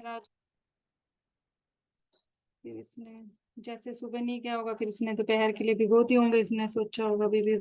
राज फिर इसने जैसे सुबह नहीं किया होगा, फिर इसने दोपहर के लिए भिगोती होंगे, इसने सोचा होगा अभी भी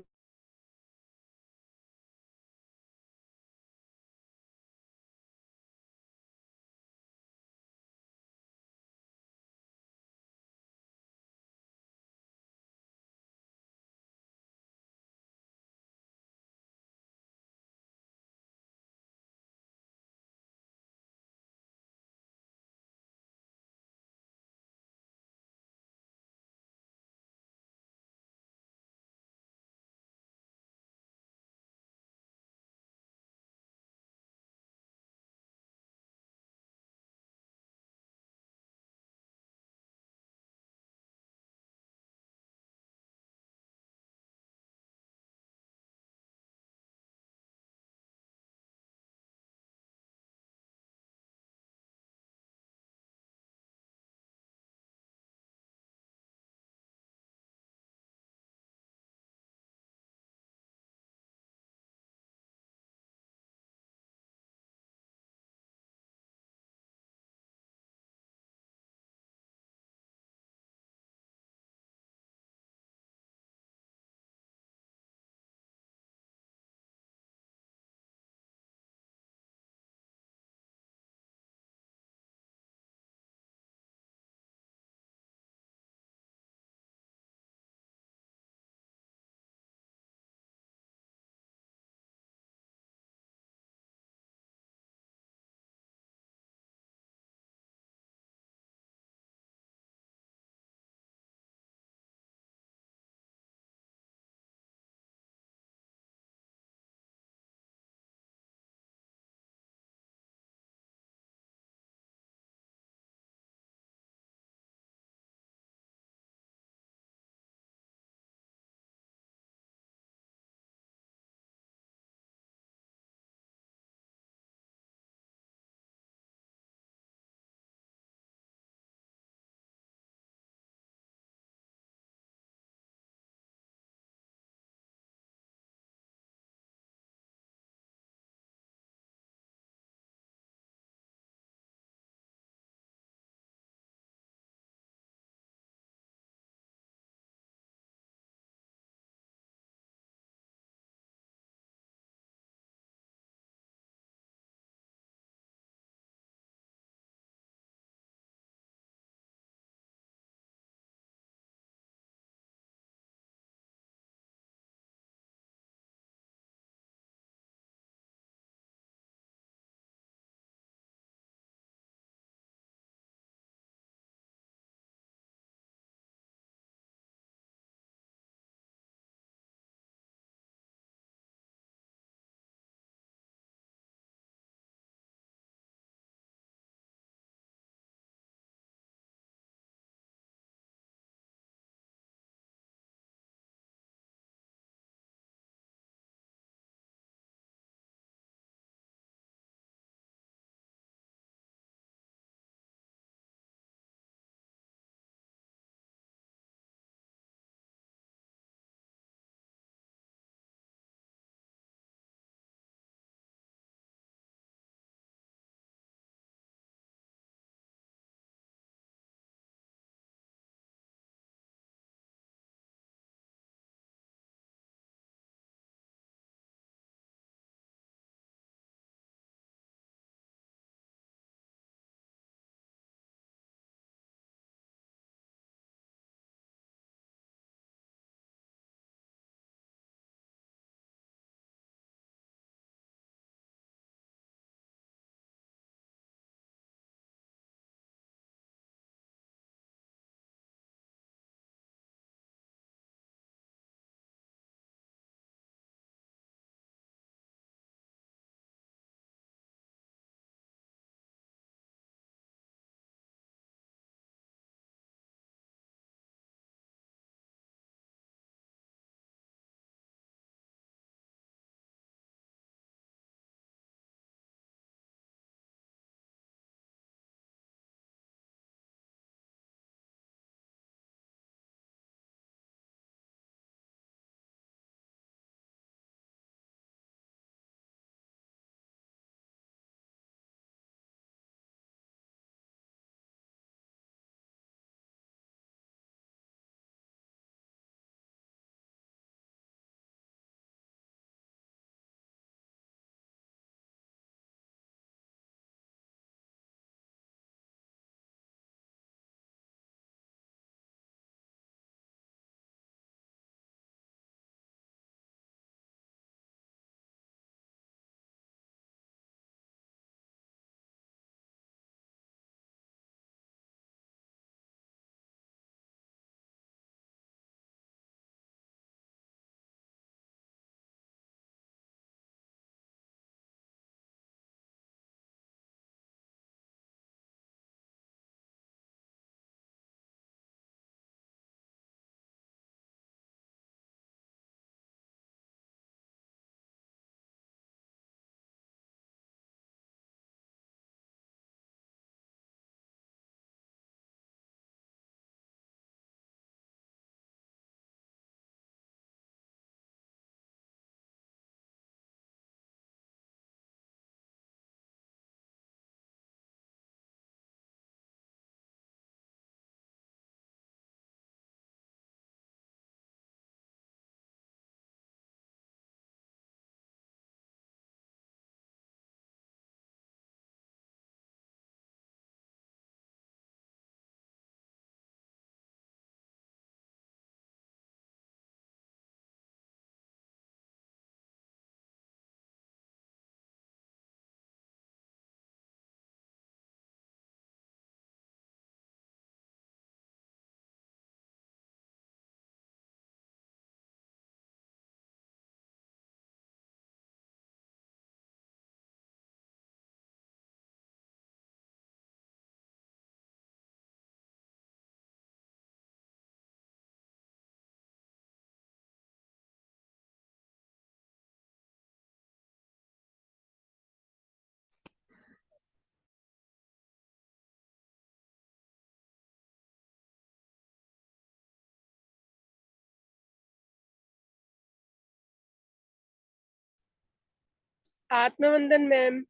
आत्मवंदन मैम।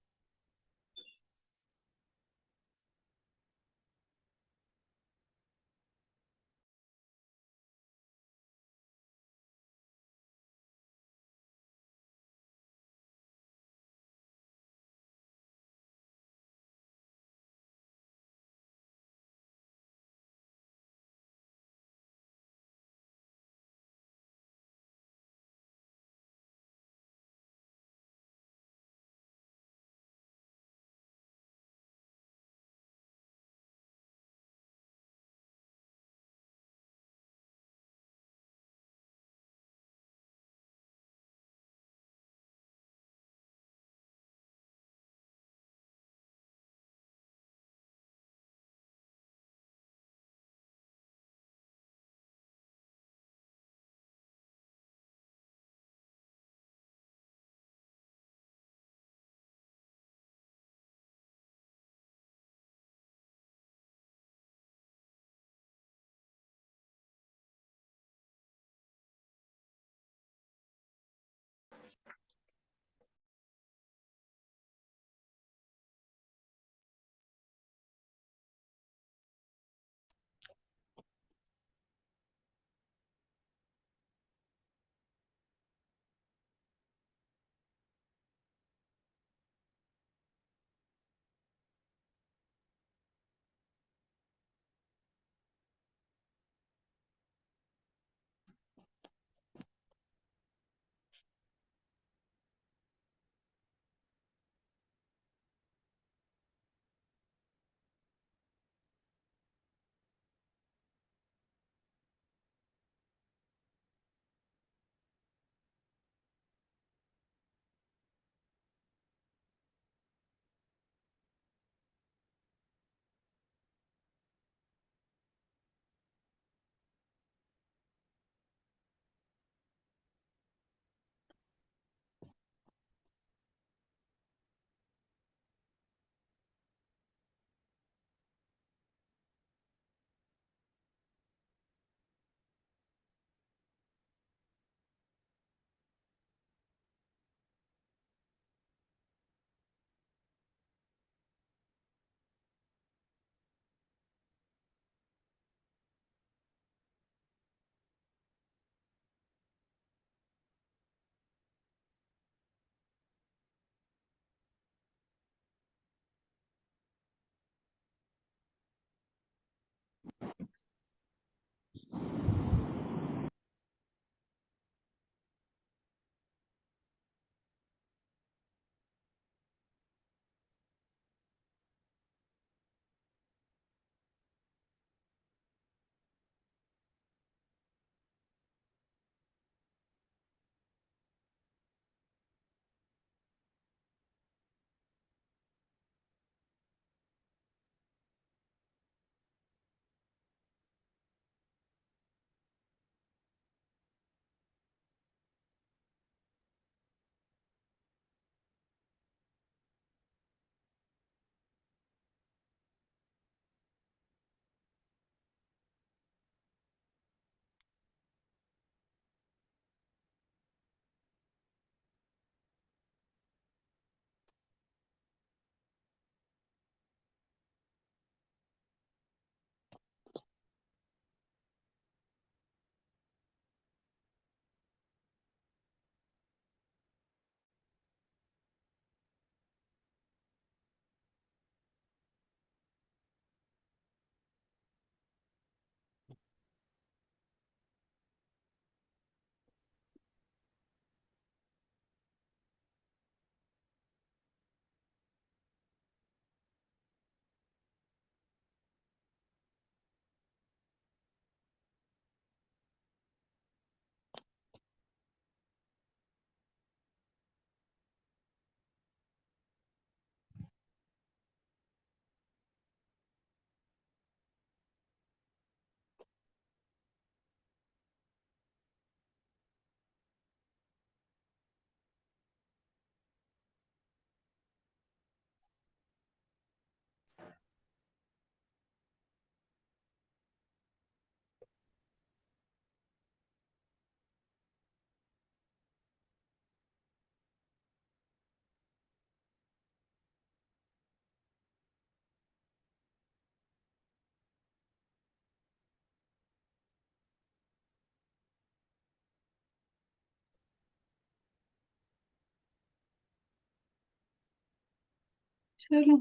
चलो,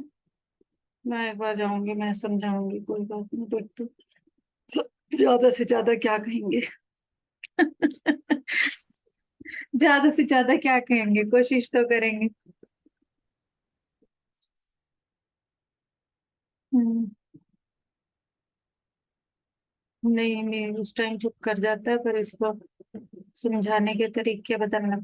मैं एक बार जाऊंगी, मैं समझाऊंगी, कोई बात नहीं, देखते ज्यादा से ज्यादा क्या कहेंगे। ज्यादा से ज्यादा क्या कहेंगे, कोशिश तो करेंगे। हम्म। नहीं नहीं, उस टाइम चुप कर जाता है, पर इसको समझाने के तरीके बदलना।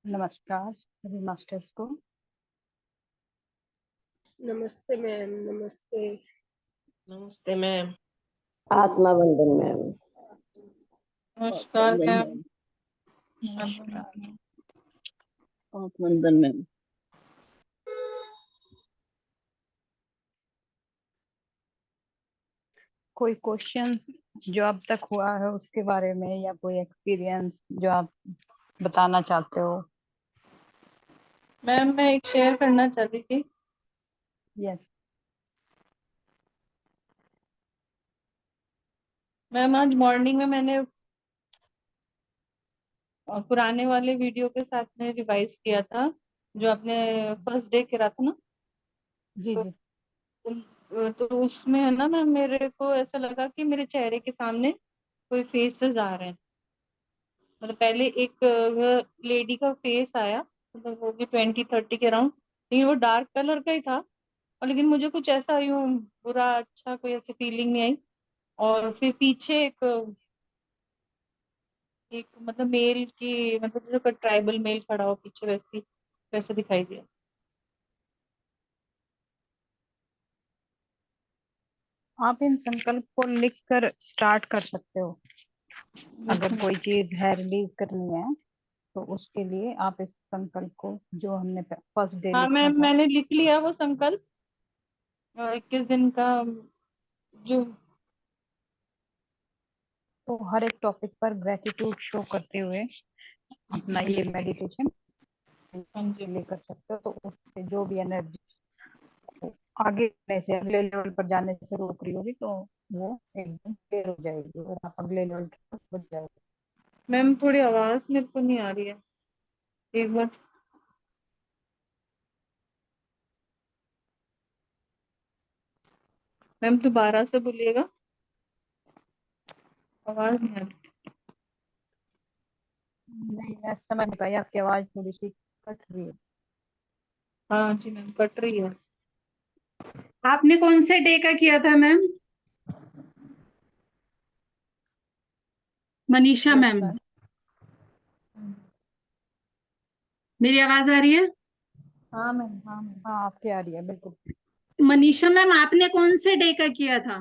नमस्कार सभी मास्टर्स को। नमस्ते मैम। नमस्ते। नमस्ते मैम। आत्मा बंधन मैम। नमस्कार मैम। नमस्कार। वंदन मैम। कोई क्वेश्चन जो अब तक हुआ है उसके बारे में, या कोई एक्सपीरियंस जो आप बताना चाहते हो? मैम मैं एक शेयर करना चाहती थी। यस। मैम आज मॉर्निंग में मैंने पुराने वाले वीडियो के साथ में रिवाइज किया था, जो आपने फर्स्ट डे करा था ना। जी तो, जी। तो उसमें है ना मैम, मेरे को ऐसा लगा कि मेरे चेहरे के सामने कोई फेसेस आ रहे हैं। मतलब पहले एक लेडी का फेस आया, मतलब वो भी 20-30 के अराउंड, लेकिन वो डार्क कलर का ही था। और लेकिन मुझे कुछ ऐसा यूं बुरा अच्छा कोई ऐसी फीलिंग नहीं आई। और फिर पीछे एक एक मतलब मेल की, मतलब जो ट्राइबल मेल खड़ा हो पीछे, वैसी वैसे दिखाई दिया। आप इन संकल्प को लिख कर स्टार्ट कर सकते हो। अगर कोई चीज है रिलीज करनी है तो उसके लिए आप इस संकल्प को, जो हमने फर्स्ट डे हाँ लिखा मैम, था, मैंने लिख लिया वो संकल्प। और 21 दिन का जो। तो हर एक टॉपिक पर ग्रेटिट्यूड शो करते हुए अपना ये मेडिटेशन हाँ जी। ले कर सकते हो। तो उससे जो भी एनर्जी आगे बढ़ने से, अगले लेवल पर जाने से रोक रही होगी, तो वो एकदम क्लियर हो जाएगी और आप अगले लेवल पर बढ़ जाओगे। मैम थोड़ी आवाज मेरे को नहीं आ रही है, एक बार। मैम दोबारा से बोलिएगा, आवाज नहीं आ रही। नहीं, मैं समझ नहीं पाई, आपकी आवाज थोड़ी सी कट रही है। हाँ जी मैम, कट रही है। आपने कौन से डे का किया था ma'am? Manisha yes ma'am, ma'am. मेरी आवाज आ रही है? हाँ मैम, हाँ मैम। हाँ, आपकी आ रही है बिल्कुल। मनीषा मैम, आपने कौन से डे का किया था?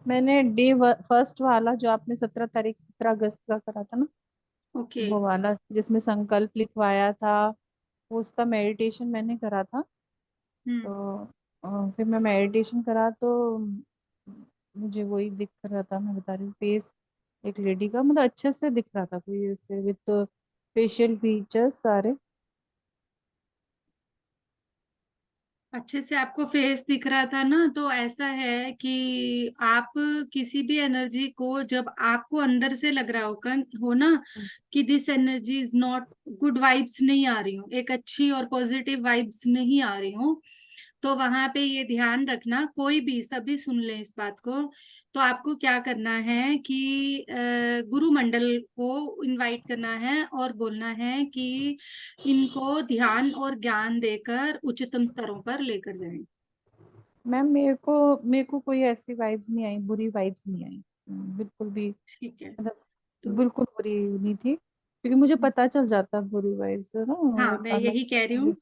मैंने फर्स्ट वाला जो आपने 17 तारीख 17 अगस्त का करा था ना, ओके। वो वाला जिसमें संकल्प लिखवाया था, वो उसका मेडिटेशन मैंने करा था। हम्म। तो फिर मैं मेडिटेशन करा तो मुझे वही दिख रहा था, मैं बता रही हूँ फेस एक लेडी का, मतलब अच्छे से दिख रहा था, कोई ऐसे विथ फेशियल फीचर्स सारे। अच्छे से आपको फेस दिख रहा था ना, तो ऐसा है कि आप किसी भी एनर्जी को जब आपको अंदर से लग रहा हो ना कि this energy is not good, vibes नहीं आ रही हो, एक अच्छी और पॉजिटिव वाइब्स नहीं आ रही हो, तो वहां पे ये ध्यान रखना, कोई भी सभी सुन ले इस बात को। तो आपको क्या करना है कि गुरु मंडल को इनवाइट करना है और बोलना है कि इनको ध्यान और ज्ञान देकर उच्चतम स्तरों पर लेकर जाएं। मैम मेरे को कोई ऐसी वाइब्स नहीं आई, बुरी वाइब्स नहीं आई, बिल्कुल भी, ठीक है। मतलब तो बिल्कुल बुरी नहीं थी, क्योंकि मुझे पता चल जाता है बुरी वाइब्स है ना, हाँ, और मैं अलग यही कह रही से हूँ,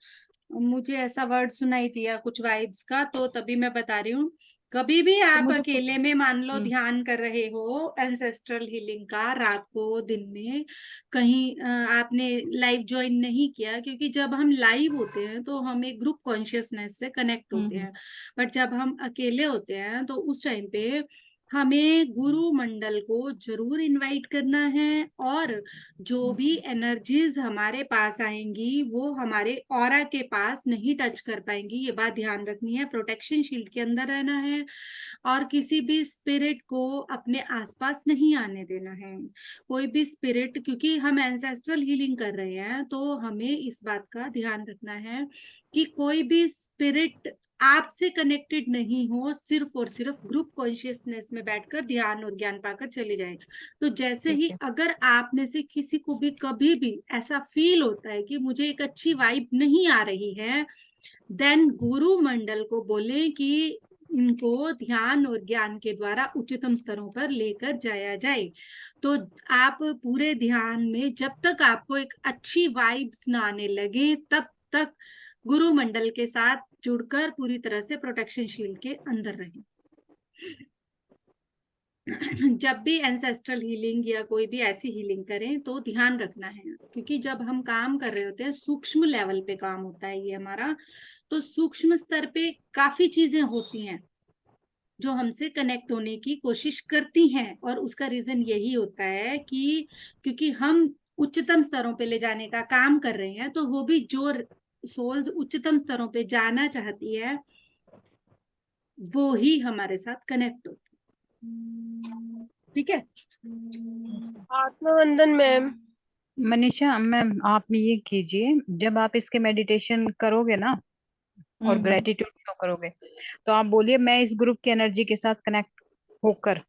मुझे ऐसा वर्ड सुनाई दिया कुछ वाइब्स का, तो तभी मैं बता रही हूँ। कभी भी तो आप मुझे कुछ अकेले में मान लो ध्यान कर रहे हो एंसेस्ट्रल हीलिंग का, रात को दिन में कहीं आपने लाइव ज्वाइन नहीं किया, क्योंकि जब हम लाइव होते हैं तो हम एक ग्रुप कॉन्शियसनेस से कनेक्ट होते हम्म हैं, बट जब हम अकेले होते हैं तो उस टाइम पे हमें गुरु मंडल को जरूर इनवाइट करना है, और जो भी एनर्जीज हमारे पास आएंगी वो हमारे ऑरा के पास नहीं टच कर पाएंगी, ये बात ध्यान रखनी है। प्रोटेक्शन शील्ड के अंदर रहना है और किसी भी स्पिरिट को अपने आसपास नहीं आने देना है। कोई भी स्पिरिट, क्योंकि हम एंसेस्ट्रल हीलिंग कर रहे हैं, तो हमें इस बात का ध्यान रखना है कि कोई भी स्पिरिट आपसे कनेक्टेड नहीं हो, सिर्फ और सिर्फ ग्रुप कॉन्शियसनेस में बैठकर ध्यान और ज्ञान पाकर चले जाए। तो जैसे ठीक ही है। अगर आप में से किसी को भी कभी भी ऐसा फील होता है कि मुझे एक अच्छी वाइब नहीं आ रही है, देन गुरु मंडल को बोले कि इनको ध्यान और ज्ञान के द्वारा उच्चतम स्तरों पर लेकर जाया जाए। तो आप पूरे ध्यान में जब तक आपको एक अच्छी वाइब्स ना आने लगे, तब तक गुरु मंडल के साथ जुड़कर पूरी तरह से प्रोटेक्शन शील्ड के अंदर रहें। जब भी एंसेस्ट्रल हीलिंग या कोई भी ऐसी हीलिंग करें तो ध्यान रखना है, क्योंकि जब हम काम कर रहे होते हैं सूक्ष्म लेवल पे काम होता है ये हमारा, तो सूक्ष्म स्तर पे काफी चीजें होती हैं जो हमसे कनेक्ट होने की कोशिश करती हैं, और उसका रीजन यही होता है कि क्योंकि हम उच्चतम स्तरों पे ले जाने का काम कर रहे हैं, तो वो भी जो सोल्स उच्चतम स्तरों पे जाना चाहती है वो ही हमारे साथ कनेक्ट होती है। ठीक है। आत्मवंदन मैम। मनीषा मैम, आप ये कीजिए, जब आप इसके मेडिटेशन करोगे ना और ग्रेटिट्यूड शो करोगे, तो आप बोलिए मैं इस ग्रुप की एनर्जी के साथ कनेक्ट होकर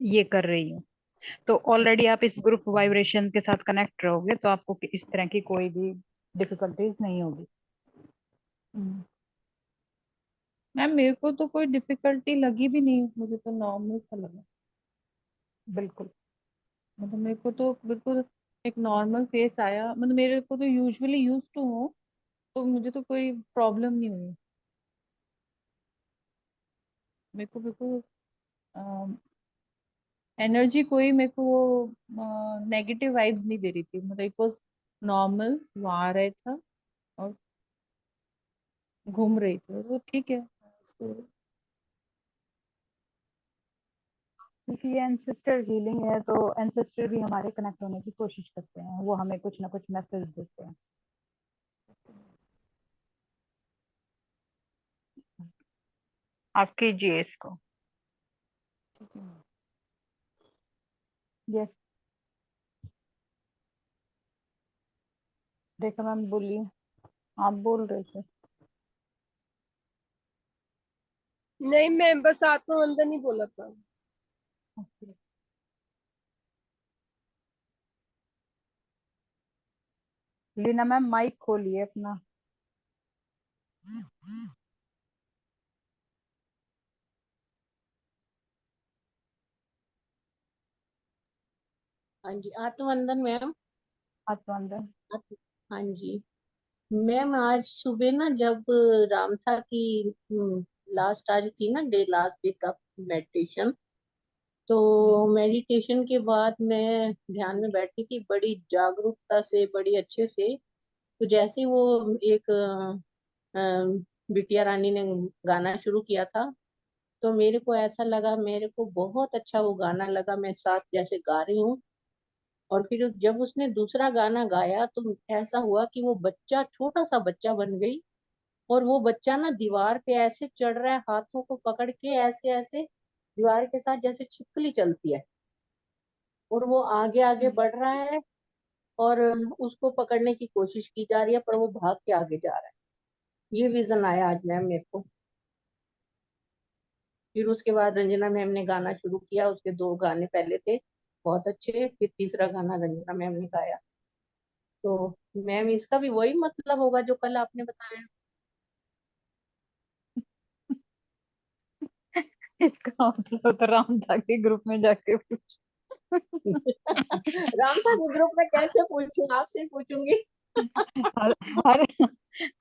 ये कर रही हूँ। तो ऑलरेडी आप इस ग्रुप वाइब्रेशन के साथ कनेक्ट रहोगे, तो आपको इस तरह की कोई भी डिफिकल्टीज नहीं होगी। मैम मेरे को तो कोई डिफिकल्टी लगी भी नहीं, मुझे तो नॉर्मल सा लगा, बिल्कुल, मतलब मेरे को तो बिल्कुल एक नॉर्मल फेस आया, मतलब मेरे को तो यूजुअली यूज टू हूँ, तो मुझे तो कोई प्रॉब्लम नहीं हुई। मेरे को बिल्कुल एनर्जी कोई मेरे को वो नेगेटिव वाइब्स नहीं दे रही थी, मतलब इट वाज नॉर्मल, वो आ रहा था और घूम रही थी, और वो ठीक है उसको। क्योंकि ये एंसेस्टर हीलिंग है, तो एंसेस्टर भी हमारे कनेक्ट होने की कोशिश करते हैं, वो हमें कुछ ना कुछ मैसेज देते हैं। आप कीजिए इसको। यस, देखा मैम, बोलिए, आप बोल रहे थे। नहीं मैम, बस आत्मवंदन ही बोला था। Okay. लीना मैम माइक खोलिए अपना। हाँ जी, आत्मवंदन मैम। आत्मंदन। हाँ जी मैम, आज सुबह ना जब राम था की लास्ट आज थी ना डे, लास्ट डे का मेडिटेशन, तो मेडिटेशन के बाद मैं ध्यान में बैठी थी बड़ी जागरूकता से, बड़ी अच्छे से। तो जैसे ही वो एक बिटिया रानी ने गाना शुरू किया था, तो मेरे को ऐसा लगा, मेरे को बहुत अच्छा वो गाना लगा, मैं साथ जैसे गा रही हूँ। और फिर जब उसने दूसरा गाना गाया तो ऐसा हुआ कि वो बच्चा छोटा सा बच्चा बन गई। और वो बच्चा ना दीवार पे ऐसे चढ़ रहा है, हाथों को पकड़ के ऐसे ऐसे दीवार के साथ, जैसे छिपकली चलती है। और वो आगे आगे बढ़ रहा है, और उसको पकड़ने की कोशिश की जा रही है, पर वो भाग के आगे जा रहा है। ये विजन आया आज मैम मेरे को। फिर उसके बाद रंजना मैम ने गाना शुरू किया, उसके दो गाने पहले थे बहुत अच्छे, फिर तीसरा गाना रंजना मैम ने गाया। तो मैम इसका भी वही मतलब होगा जो कल आपने बताया। इसका मतलब तो राम था के ग्रुप में जाके पूछ। राम था के ग्रुप में कैसे पूछूं, आपसे ही पूछूंगी। हर हर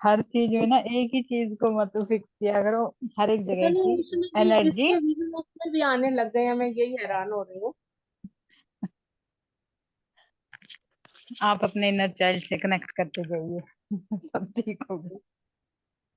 हर चीज में ना एक ही चीज को मत फिक्स किया करो, हर एक पता जगह नहीं की उसमें भी, एनर्जी। इसके विजन उसमें भी आने लग गए हैं, मैं यही हैरान हो रही हूँ। आप अपने इनर चाइल्ड से कनेक्ट करते जाइए। सब ठीक होगा।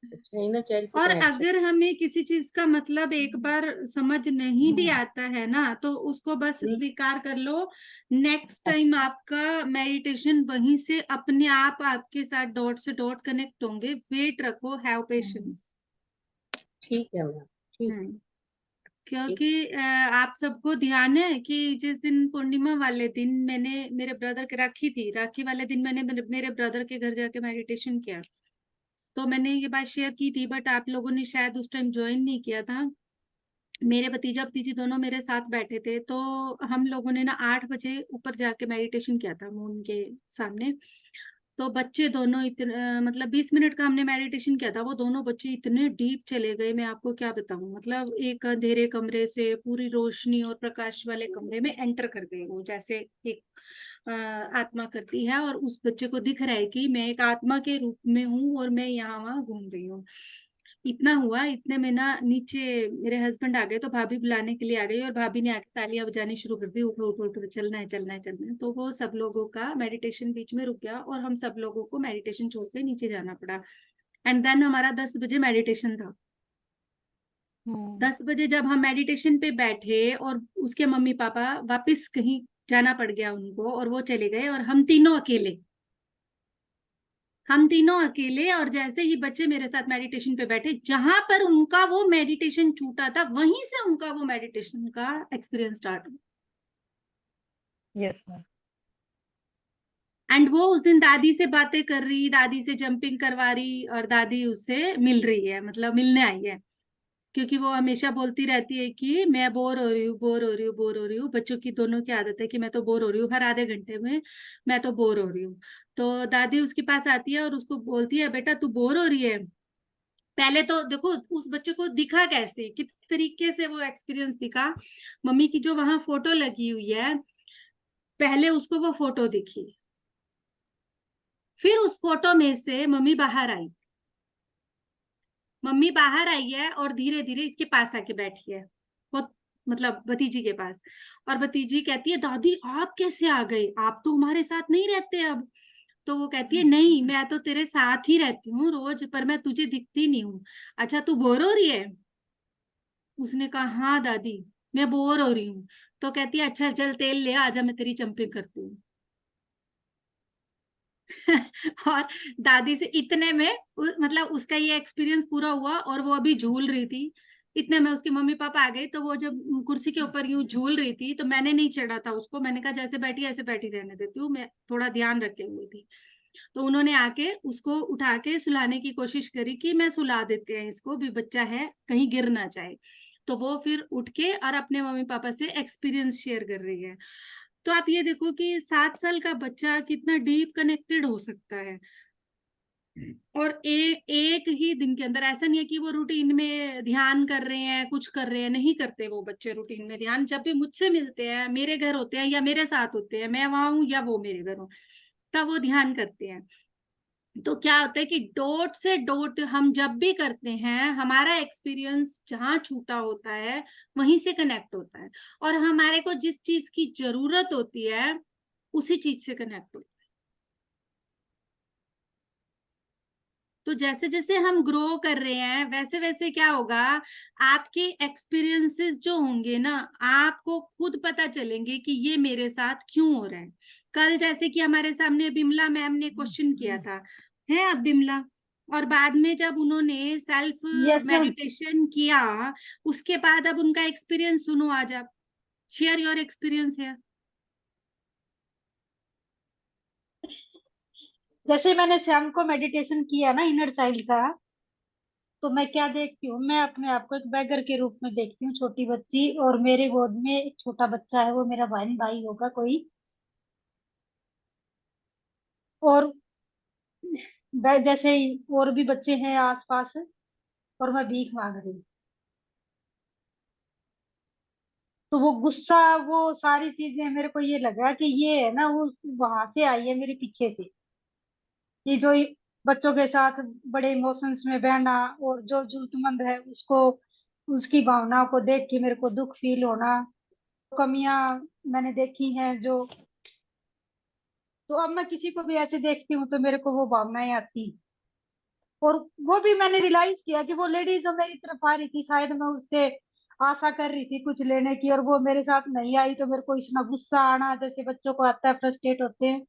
अच्छा, इनर चाइल्ड से और कनेक्शन। अगर हमें किसी चीज का मतलब एक बार समझ नहीं भी आता है ना, तो उसको बस स्वीकार कर लो। नेक्स्ट टाइम आपका मेडिटेशन वहीं से अपने आप आपके साथ डॉट से डॉट कनेक्ट होंगे। वेट रखो, हैव पेशेंस। ठीक है मैम, ठीक हम्म ठीक। क्योंकि आप सबको ध्यान है कि जिस दिन पूर्णिमा वाले दिन मैंने मेरे ब्रदर के राखी थी, राखी वाले दिन मैंने मेरे ब्रदर के घर जाके मेडिटेशन किया। तो मैंने ये बात शेयर की थी, बट आप लोगों ने शायद उस टाइम ज्वाइन नहीं किया था। मेरे भतीजा भतीजी दोनों मेरे साथ बैठे थे, तो हम लोगों ने ना 8 बजे ऊपर जाके मेडिटेशन किया था मून के सामने। तो बच्चे दोनों इतने मतलब 20 मिनट का हमने मेडिटेशन किया था। वो दोनों बच्चे इतने डीप चले गए, मैं आपको क्या बताऊं। मतलब एक अंधेरे कमरे से पूरी रोशनी और प्रकाश वाले कमरे में एंटर कर गए वो, जैसे एक आत्मा करती है। और उस बच्चे को दिख रहा है कि मैं एक आत्मा के रूप में हूँ और मैं यहाँ वहां घूम रही हूँ। इतना हुआ, इतने में ना नीचे मेरे हस्बैंड आ गए, तो भाभी बुलाने के लिए आ गई, और भाभी ने आके तालियां बजानी शुरू कर दी, उठो उठो उठो, चलना है चलना है चलना है। तो वो सब लोगों का मेडिटेशन बीच में रुक गया, और हम सब लोगों को मेडिटेशन छोड़ के नीचे जाना पड़ा। एंड देन हमारा 10 बजे मेडिटेशन था। 10 बजे जब हम मेडिटेशन पे बैठे, और उसके मम्मी पापा वापस कहीं जाना पड़ गया उनको, और वो चले गए, और हम तीनों अकेले। और जैसे ही बच्चे मेरे साथ मेडिटेशन पे बैठे, जहां पर उनका वो मेडिटेशन छूटा था, वहीं से उनका वो मेडिटेशन का एक्सपीरियंस स्टार्ट हुआ। Yes ma'am. एंड वो उस दिन दादी से बातें कर रही, दादी से जंपिंग करवा रही, और दादी उससे मिल रही है, मतलब मिलने आई है। क्योंकि वो हमेशा बोलती रहती है कि मैं बोर हो रही हूँ, बोर हो रही हूँ, बोर हो रही हूँ। बच्चों की दोनों की आदत है कि मैं तो बोर हो रही हूँ, हर आधे घंटे में मैं तो बोर हो रही हूँ। तो दादी उसके पास आती है और उसको बोलती है, बेटा तू बोर हो रही है। पहले तो देखो उस बच्चे को दिखा कैसे, किस तरीके से वो एक्सपीरियंस दिखा। मम्मी की जो वहां फोटो लगी हुई है, पहले उसको वो फोटो दिखी। फिर उस फोटो में से मम्मी बाहर आई। मम्मी बाहर आई है और धीरे धीरे इसके पास आके बैठी है, वो मतलब भतीजी के पास। और भतीजी कहती है, दादी आप कैसे आ गई, आप तो हमारे साथ नहीं रहते अब। तो वो कहती है, नहीं मैं तो तेरे साथ ही रहती हूँ रोज, पर मैं तुझे दिखती नहीं हूँ। अच्छा तू बोर हो रही है। उसने कहा, हाँ दादी मैं बोर हो रही हूँ। तो कहती है, अच्छा चल तेल ले आजा, मैं तेरी जंपिंग करती हूँ। और दादी से इतने में मतलब उसका ये एक्सपीरियंस पूरा हुआ, और वो अभी झूल रही थी। इतने में उसके मम्मी पापा आ गए। तो वो जब कुर्सी के ऊपर यूं झूल रही थी, तो मैंने नहीं चढ़ा था उसको, मैंने कहा जैसे बैठी ऐसे बैठी रहने देती हूँ, मैं थोड़ा ध्यान रखे हुई थी। तो उन्होंने आके उसको उठा के सुलाने की कोशिश करी कि मैं सुला देते हैं इसको, भी बच्चा है कहीं गिर ना जाए। तो वो फिर उठ के और अपने मम्मी पापा से एक्सपीरियंस शेयर कर रही है। तो आप ये देखो कि 7 साल का बच्चा कितना डीप कनेक्टेड हो सकता है। और एक ही दिन के अंदर, ऐसा नहीं है कि वो रूटीन में ध्यान कर रहे हैं, कुछ कर रहे हैं, नहीं करते वो बच्चे रूटीन में ध्यान। जब भी मुझसे मिलते हैं, मेरे घर होते हैं या मेरे साथ होते हैं, मैं वहां हूँ या वो मेरे घर हूँ, तब वो ध्यान करते हैं। तो क्या होता है कि डॉट से डॉट हम जब भी करते हैं, हमारा एक्सपीरियंस जहां छूटा होता है वहीं से कनेक्ट होता है, और हमारे को जिस चीज की जरूरत होती है उसी चीज से कनेक्ट होता है। तो जैसे जैसे हम ग्रो कर रहे हैं वैसे वैसे क्या होगा, आपके एक्सपीरियंसेस जो होंगे ना, आपको खुद पता चलेंगे कि ये मेरे साथ क्यों हो रहा है। कल जैसे कि हमारे सामने बिमला मैम ने क्वेश्चन किया था, है अब बिमला, और बाद में जब उन्होंने सेल्फ यस मैम। मेडिटेशन किया, उसके बाद अब उनका एक्सपीरियंस सुनो, आज आप शेयर योर एक्सपीरियंस है। जैसे मैंने शाम को मेडिटेशन किया ना इनर चाइल्ड का, तो मैं क्या देखती हूँ, मैं अपने आप को एक बैगर के रूप में देखती हूँ, छोटी बच्ची, और मेरे गोद में एक छोटा बच्चा है, वो मेरा भाई भाई होगा कोई। और जैसे ही और भी बच्चे हैं आसपास, और मैं भीख मांग रही हूँ। तो वो गुस्सा, वो सारी चीजें मेरे को ये लगा कि ये है ना, वो वहां से आई है मेरे पीछे से। ये जो बच्चों के साथ बड़े इमोशंस में बहना, और जो जरूरतमंद है उसको, उसकी भावनाओं को देख के मेरे को दुख फील होना, कमियां मैंने देखी हैं जो। तो अब मैं किसी को भी ऐसे देखती हूँ तो मेरे को वो भावनाएं आती। और वो भी मैंने रियलाइज किया कि वो लेडी जो मेरी तरफ आ रही थी, शायद मैं उससे आशा कर रही थी कुछ लेने की, और वो मेरे साथ नहीं आई, तो मेरे को इतना गुस्सा आना, जैसे बच्चों को आता है, फ्रस्ट्रेट होते हैं।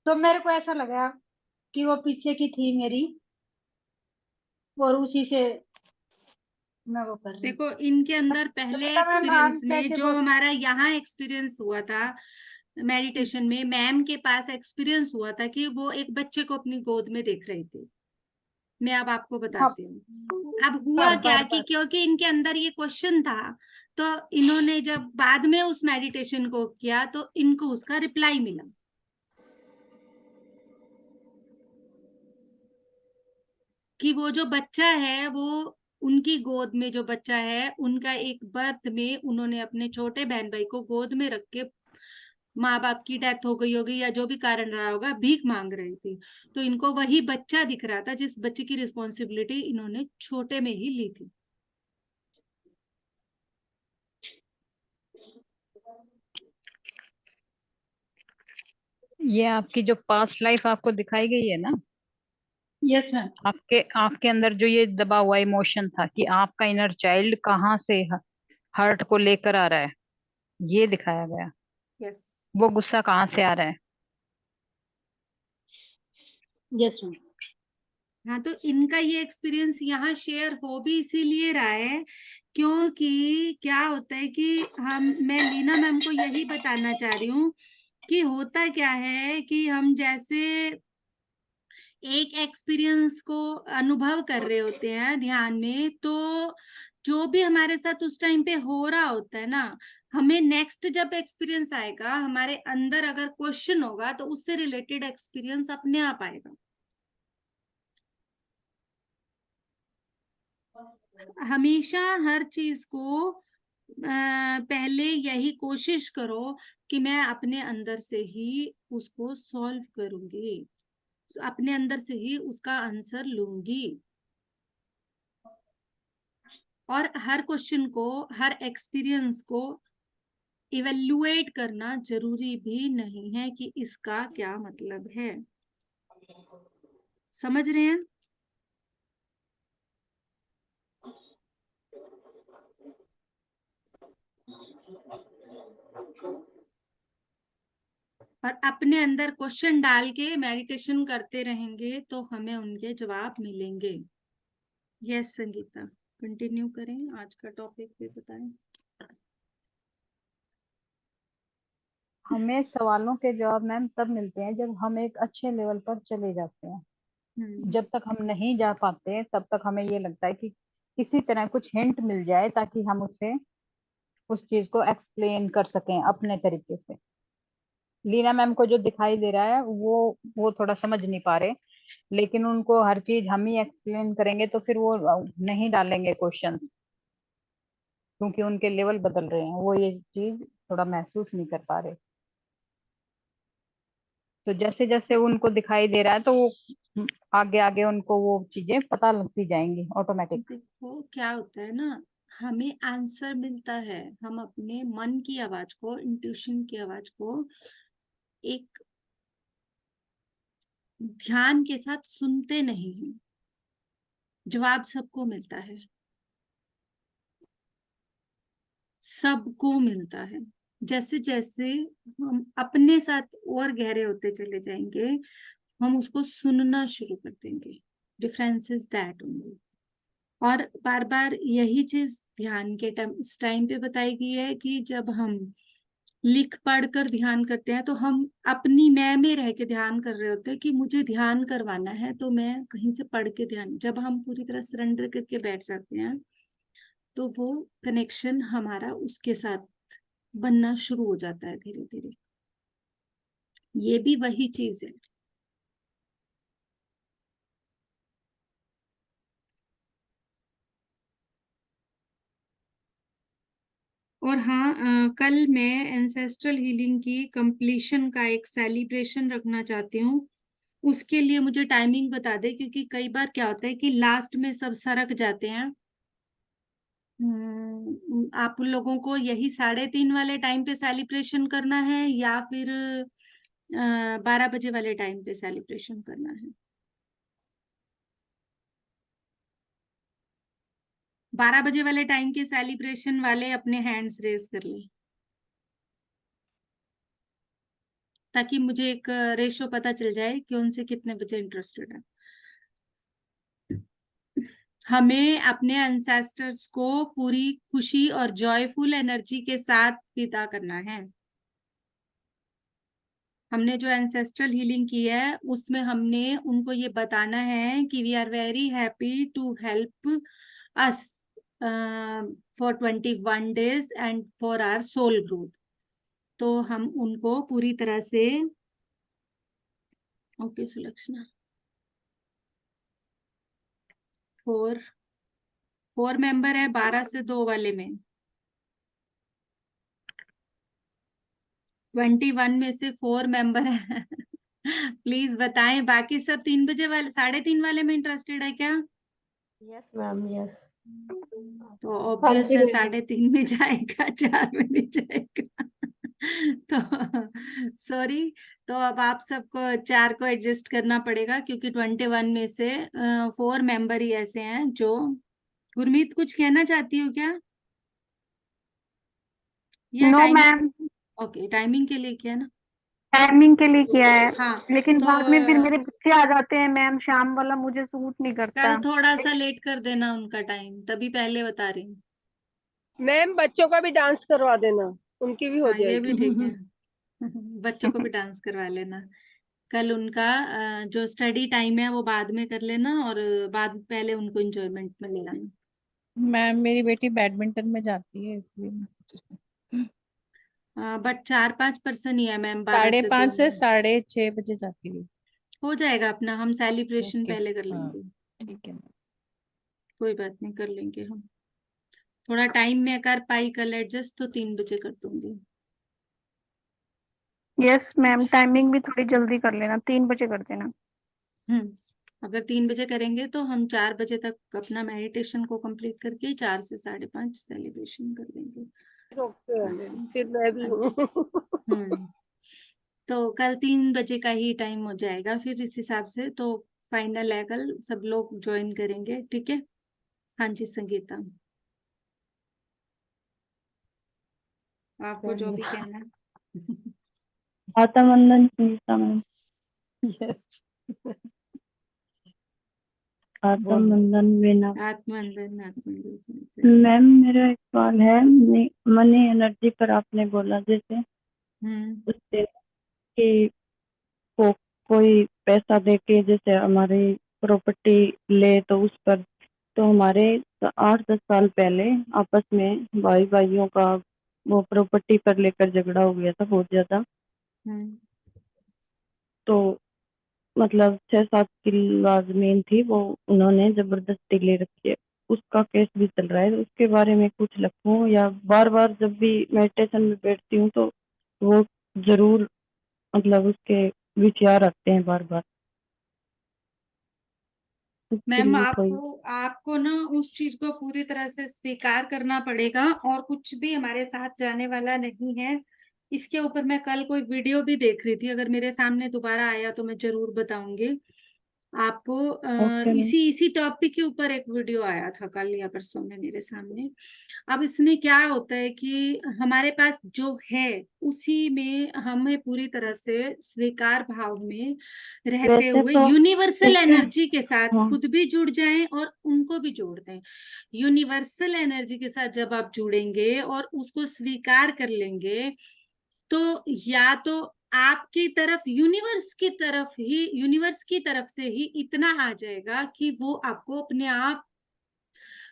तो मेरे को ऐसा लगा कि वो पीछे की थी मेरी, और उसी से मैं वो कर रही। देखो, इनके अंदर पहले बेटा मैम एक्सपीरियंस आप कह में के जो बोल। हमारा यहाँ एक्सपीरियंस हुआ था मेडिटेशन में, मैम के पास एक्सपीरियंस हुआ था कि वो एक बच्चे को अपनी गोद में देख रही थी। मैं अब आपको हाँ, बताती हूँ अब हुआ बार क्या, बार कि बार। क्योंकि इनके अंदर ये क्वेश्चन था, तो इन्होंने जब बाद में उस मेडिटेशन को किया तो इनको उसका रिप्लाई मिला कि वो जो बच्चा है, वो उनकी गोद में जो बच्चा है, उनका एक बर्थ में उन्होंने अपने छोटे बहन भाई को गोद में रख के, माँ बाप की डेथ हो गई होगी या जो भी कारण रहा होगा, भीख मांग रही थी। तो इनको वही बच्चा दिख रहा था जिस बच्चे की रिस्पॉन्सिबिलिटी इन्होंने छोटे में ही ली थी। ये आपकी जो पास्ट लाइफ आपको दिखाई गई है ना, यस मैम। आपके आपके अंदर जो ये दबा हुआ इमोशन था कि आपका इनर चाइल्ड कहाँ से हर्ट को लेकर आ रहा है, ये दिखाया गया। यस। वो गुस्सा कहाँ से आ रहा है। Yes ma'am. हाँ, तो इनका ये एक्सपीरियंस यहाँ शेयर हो भी इसीलिए रहा है क्योंकि क्या होता है कि मैं लीना मैम को यही बताना चाह रही हूँ कि होता क्या है कि हम जैसे एक एक्सपीरियंस को अनुभव कर रहे होते हैं ध्यान में, तो जो भी हमारे साथ उस टाइम पे हो रहा होता है ना, हमें नेक्स्ट जब एक्सपीरियंस आएगा, हमारे अंदर अगर क्वेश्चन होगा तो उससे रिलेटेड एक्सपीरियंस अपने आप आएगा। हमेशा हर चीज को पहले यही कोशिश करो कि मैं अपने अंदर से ही उसको सॉल्व करूंगी, अपने अंदर से ही उसका आंसर लूंगी। और हर क्वेश्चन को, हर एक्सपीरियंस को इवेल्युएट करना जरूरी भी नहीं है कि इसका क्या मतलब है। समझ रहे हैं? और अपने अंदर क्वेश्चन डाल के मेडिटेशन करते रहेंगे तो हमें उनके जवाब मिलेंगे। यस संगीता, कंटिन्यू करें, आज का टॉपिक भी बताएं। हमें सवालों के जवाब मैम तब मिलते हैं जब हम एक अच्छे लेवल पर चले जाते हैं। जब तक हम नहीं जा पाते तब तक हमें ये लगता है कि किसी तरह कुछ हिंट मिल जाए ताकि हम उसे, उस चीज को एक्सप्लेन कर सकें अपने तरीके से। लीना मैम को जो दिखाई दे रहा है वो थोड़ा समझ नहीं पा रहे, लेकिन उनको हर चीज हम ही एक्सप्लेन करेंगे तो फिर वो नहीं डालेंगे क्वेश्चंस, क्योंकि उनके लेवल बदल रहे हैं, वो ये चीज थोड़ा महसूस नहीं कर पा रहे। तो जैसे जैसे उनको दिखाई दे रहा है तो वो आगे आगे उनको वो चीजें पता लगती जाएंगी ऑटोमेटिक। देखो क्या होता है ना, हमें आंसर मिलता है, हम अपने मन की आवाज को, इंट्यूशन की आवाज को एक ध्यान के साथ सुनते नहीं हैं। जवाब सबको मिलता है, सबको मिलता है। जैसे जैसे हम अपने साथ और गहरे होते चले जाएंगे, हम उसको सुनना शुरू कर देंगे। Difference is that only. और बार बार यही चीज ध्यान के टाइम पे बताई गई है कि जब हम लिख पढ़ कर ध्यान करते हैं तो हम अपनी मैं में रह के ध्यान कर रहे होते हैं कि मुझे ध्यान करवाना है, तो मैं कहीं से पढ़ के ध्यान। जब हम पूरी तरह सरेंडर करके बैठ जाते हैं तो वो कनेक्शन हमारा उसके साथ बनना शुरू हो जाता है धीरे धीरे। ये भी वही चीज है। और हाँ, कल मैं एंसेस्ट्रल हीलिंग की कंप्लीशन का एक सेलिब्रेशन रखना चाहती हूँ। उसके लिए मुझे टाइमिंग बता दे, क्योंकि कई बार क्या होता है कि लास्ट में सब सरक जाते हैं। आप लोगों को यही 3:30 वाले टाइम पे सेलिब्रेशन करना है या फिर 12 बजे वाले टाइम पे सेलिब्रेशन करना है? 12 बजे वाले टाइम के सेलिब्रेशन वाले अपने हैंड्स रेज कर लें, ताकि मुझे एक रेशो पता चल जाए कि उनसे कितने बजे इंटरेस्टेड है। हमें अपने एंसेस्टर्स को पूरी खुशी और जॉयफुल एनर्जी के साथ विदा करना है। हमने जो एंसेस्ट्रल हीलिंग की है उसमें हमने उनको ये बताना है कि we are very happy to help us for 21 days and for our soul growth. तो हम उनको पूरी तरह से, ओके सुलक्षणा, 4 मेंबर है 12 से 2 वाले में, 21 में से 4 मेंबर है। प्लीज बताएं, बाकी सब 3 बजे वाले 3:30 वाले में इंटरेस्टेड है क्या? Yes ma'am yes. तो हाँ ऑब्वियस जी है मैम। 3:30 में जाएगा, 4 में नहीं जाएगा। तो सॉरी। तो अब आप सबको 4 को एडजस्ट करना पड़ेगा, क्योंकि 21 में से 4 मेंबर ही ऐसे हैं जो। गुरमीत कुछ कहना चाहती हो क्या, या no time? Ma'am, okay, timing के लिए किया ना। टाइमिंग के लिए किया है। हाँ, लेकिन तो बाद में फिर मेरे बच्चे आ जाते हैं मैम, शाम वाला मुझे सूट नहीं कल करता। थोड़ा सा लेट कर देना उनका टाइम, तभी पहले बता रही हूँ। मैम बच्चों का भी डांस करवा देना, उनकी भी हो हाँ, ये भी ठीक है। जाएगी। बच्चों को भी डांस करवा लेना। कल उनका जो स्टडी टाइम है वो बाद में कर लेना, और बाद पहले उनको एंजॉयमेंट में ले आना। मैम मेरी बेटी बैडमिंटन में जाती है इसलिए मैं सोच रही बट 4-5 पर्सन ही है मैम, हूँ। 12 से 2 5:30 से में। 6:30 बजे जाती है। हो जाएगा अपना, हम सेलिब्रेशन ओके, पहले कर हाँ लेंगे। ठीक है मैम। कोई बात नहीं, कर लेंगे हम। थोड़ा टाइम में कर पाई कल एडजस्ट तो 3 बजे कर दूंगी। यस मैम, टाइमिंग भी थोड़ी जल्दी कर लेना, 3 बजे कर देना। अगर 3 बजे करेंगे तो हम 4 बजे तक अपना मेडिटेशन को कंप्लीट करके 4 से 5:30 सेलिब्रेशन कर लेंगे। ओके मैम, फिर मैं भी हूँ। हम्म तो कल 3 बजे का ही टाइम हो जाएगा, फिर इस हिसाब से तो फाइनल है, कल सब लोग ज्वाइन करेंगे, ठीक है? हाँ जी संगीता, आपको जो भी कहना है। आत्मवंदन सुनीता मैम। आत्मवंदन वीणा आत्मवंदन, आत्मवंदन सुनीता जी। मैम। मेरा एक सवाल है, मनी एनर्जी पर आपने बोला जैसे हम्म उससे कि को कोई पैसा दे के जैसे हमारी प्रॉपर्टी ले तो उस पर, तो हमारे 8-10 साल पहले आपस में भाई भाइयों का वो प्रॉपर्टी पर लेकर झगड़ा हो गया था बहुत ज्यादा। हम्म तो मतलब 6-7 किलो जमीन थी, वो उन्होंने जबरदस्ती ले रखी है। उसका केस भी चल रहा है, तो उसके बारे में कुछ लिखूं या बार बार जब भी मेडिटेशन में बैठती हूँ तो वो जरूर मतलब उसके विचार आते हैं बार बार, उसके मैम लिए कोई। आपको ना उस चीज को पूरी तरह से स्वीकार करना पड़ेगा, और कुछ भी हमारे साथ जाने वाला नहीं है। इसके ऊपर मैं कल कोई वीडियो भी देख रही थी, अगर मेरे सामने दोबारा आया तो मैं जरूर बताऊंगी आपको। Okay ma'am. इसी इसी टॉपिक के ऊपर एक वीडियो आया था कल या परसों में मेरे सामने। अब इसमें क्या होता है कि हमारे पास जो है उसी में हमें पूरी तरह से स्वीकार भाव में रहते वैसे हुए तो यूनिवर्सल इससे, एनर्जी के साथ हाँ, खुद भी जुड़ जाएं और उनको भी जोड़ दें। यूनिवर्सल एनर्जी के साथ जब आप जुड़ेंगे और उसको स्वीकार कर लेंगे, तो या तो आपकी तरफ यूनिवर्स की तरफ से ही इतना आ जाएगा कि वो आपको अपने आप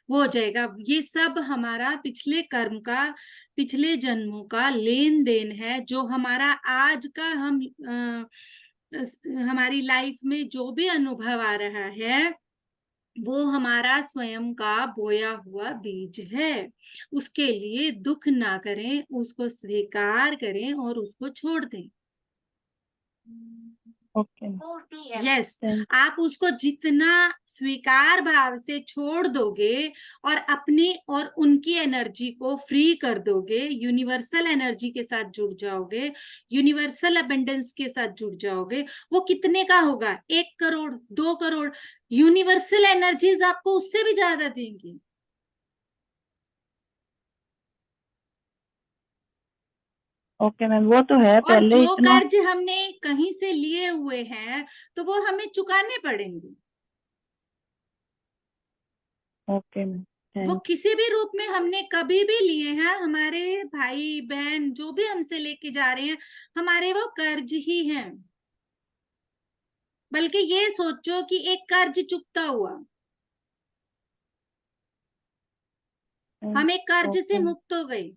वो हो जाएगा। ये सब हमारा पिछले कर्म का, पिछले जन्मों का लेन देन है, जो हमारा आज का हमारी लाइफ में जो भी अनुभव आ रहा है वो हमारा स्वयं का बोया हुआ बीज है। उसके लिए दुख ना करें, उसको स्वीकार करें और उसको छोड़ दें। Okay yes, thank. आप उसको जितना स्वीकार भाव से छोड़ दोगे और अपनी और उनकी एनर्जी को फ्री कर दोगे, यूनिवर्सल एनर्जी के साथ जुड़ जाओगे, यूनिवर्सल अबेंडेंस के साथ जुड़ जाओगे। वो कितने का होगा? 1 करोड़, 2 करोड़। यूनिवर्सल एनर्जीज आपको उससे भी ज्यादा देंगी। ओके मैम, वो तो है, और पहले जो इतना। कर्ज हमने कहीं से लिए हुए हैं तो वो हमें चुकाने पड़ेंगे। ओके मैम वो थैंक। किसी भी रूप में हमने कभी भी लिए हैं, हमारे भाई बहन जो भी हमसे लेके जा रहे हैं, हमारे वो कर्ज ही हैं। बल्कि ये सोचो कि एक कर्ज चुकता हुआ, हम एक कर्ज से ओके मुक्त हो गए।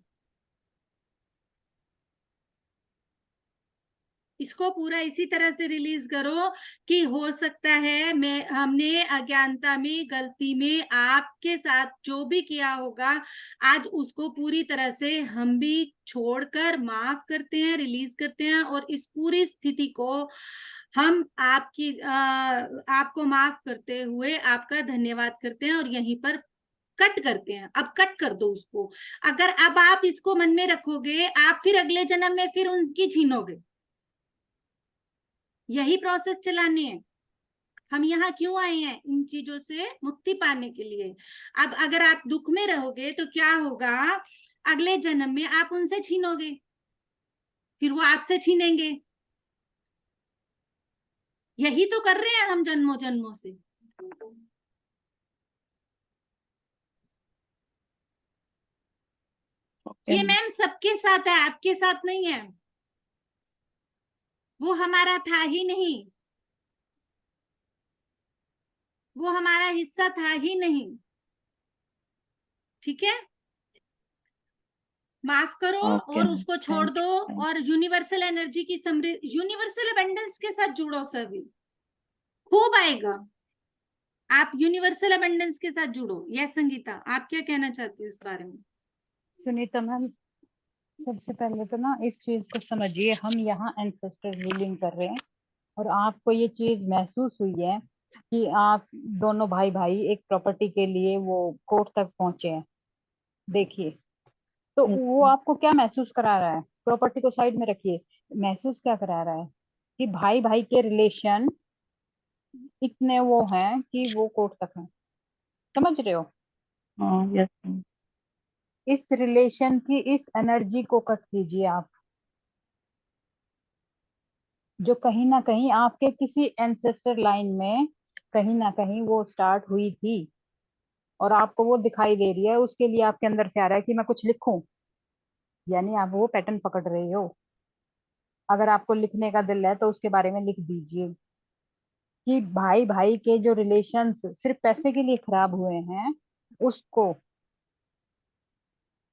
इसको पूरा इसी तरह से रिलीज करो कि हो सकता है मैं हमने अज्ञानता में, गलती में आपके साथ जो भी किया होगा, आज उसको पूरी तरह से हम भी छोड़कर माफ करते हैं, रिलीज करते हैं, और इस पूरी स्थिति को हम आपको माफ करते हुए आपका धन्यवाद करते हैं और यहीं पर कट करते हैं। अब कट कर दो उसको। अगर अब आप इसको मन में रखोगे, आप फिर अगले जन्म में फिर उनकी छीनोगे। यही प्रोसेस चलानी है। हम यहाँ क्यों आए हैं? इन चीजों से मुक्ति पाने के लिए। अब अगर आप दुख में रहोगे तो क्या होगा? अगले जन्म में आप उनसे छीनोगे, फिर वो आपसे छीनेंगे। यही तो कर रहे हैं हम जन्मों जन्मों से। ओके ये मैम। मैम सबके साथ है, आपके साथ नहीं है। वो हमारा था ही नहीं, वो हमारा हिस्सा था ही नहीं। ठीक है, माफ करो ओके और मैम उसको छोड़ थैंक दो, यू। और यूनिवर्सल एनर्जी की यूनिवर्सल अबंडेंस के साथ जुड़ो। सभी खूब आएगा। आप यूनिवर्सल अबंडेंस के साथ जुड़ो। यस संगीता, आप क्या कहना चाहती हो इस बारे में? सुनीता मैम, सबसे पहले तो ना इस चीज को समझिए, हम यहाँ एंसेस्टर हीलिंग कर रहे हैं और आपको ये चीज महसूस हुई है कि आप दोनों भाई भाई एक प्रॉपर्टी के लिए वो कोर्ट तक पहुंचे हैं। देखिए, तो वो आपको क्या महसूस करा रहा है? प्रॉपर्टी को साइड में रखिए, महसूस क्या करा रहा है कि भाई भाई के रिलेशन इतने वो हैं कि वो कोर्ट तक हैं। समझ रहे हो? हाँ यस मैम। इस रिलेशन की इस एनर्जी को कट कीजिए आप, जो कहीं ना कहीं आपके किसी एंसेस्टर लाइन में कहीं ना कहीं वो स्टार्ट हुई थी और आपको वो दिखाई दे रही है। उसके लिए आपके अंदर से आ रहा है कि मैं कुछ लिखूं, यानी आप वो पैटर्न पकड़ रहे हो। अगर आपको लिखने का दिल है तो उसके बारे में लिख दीजिए कि भाई भाई के जो रिलेशंस सिर्फ पैसे के लिए खराब हुए हैं, उसको,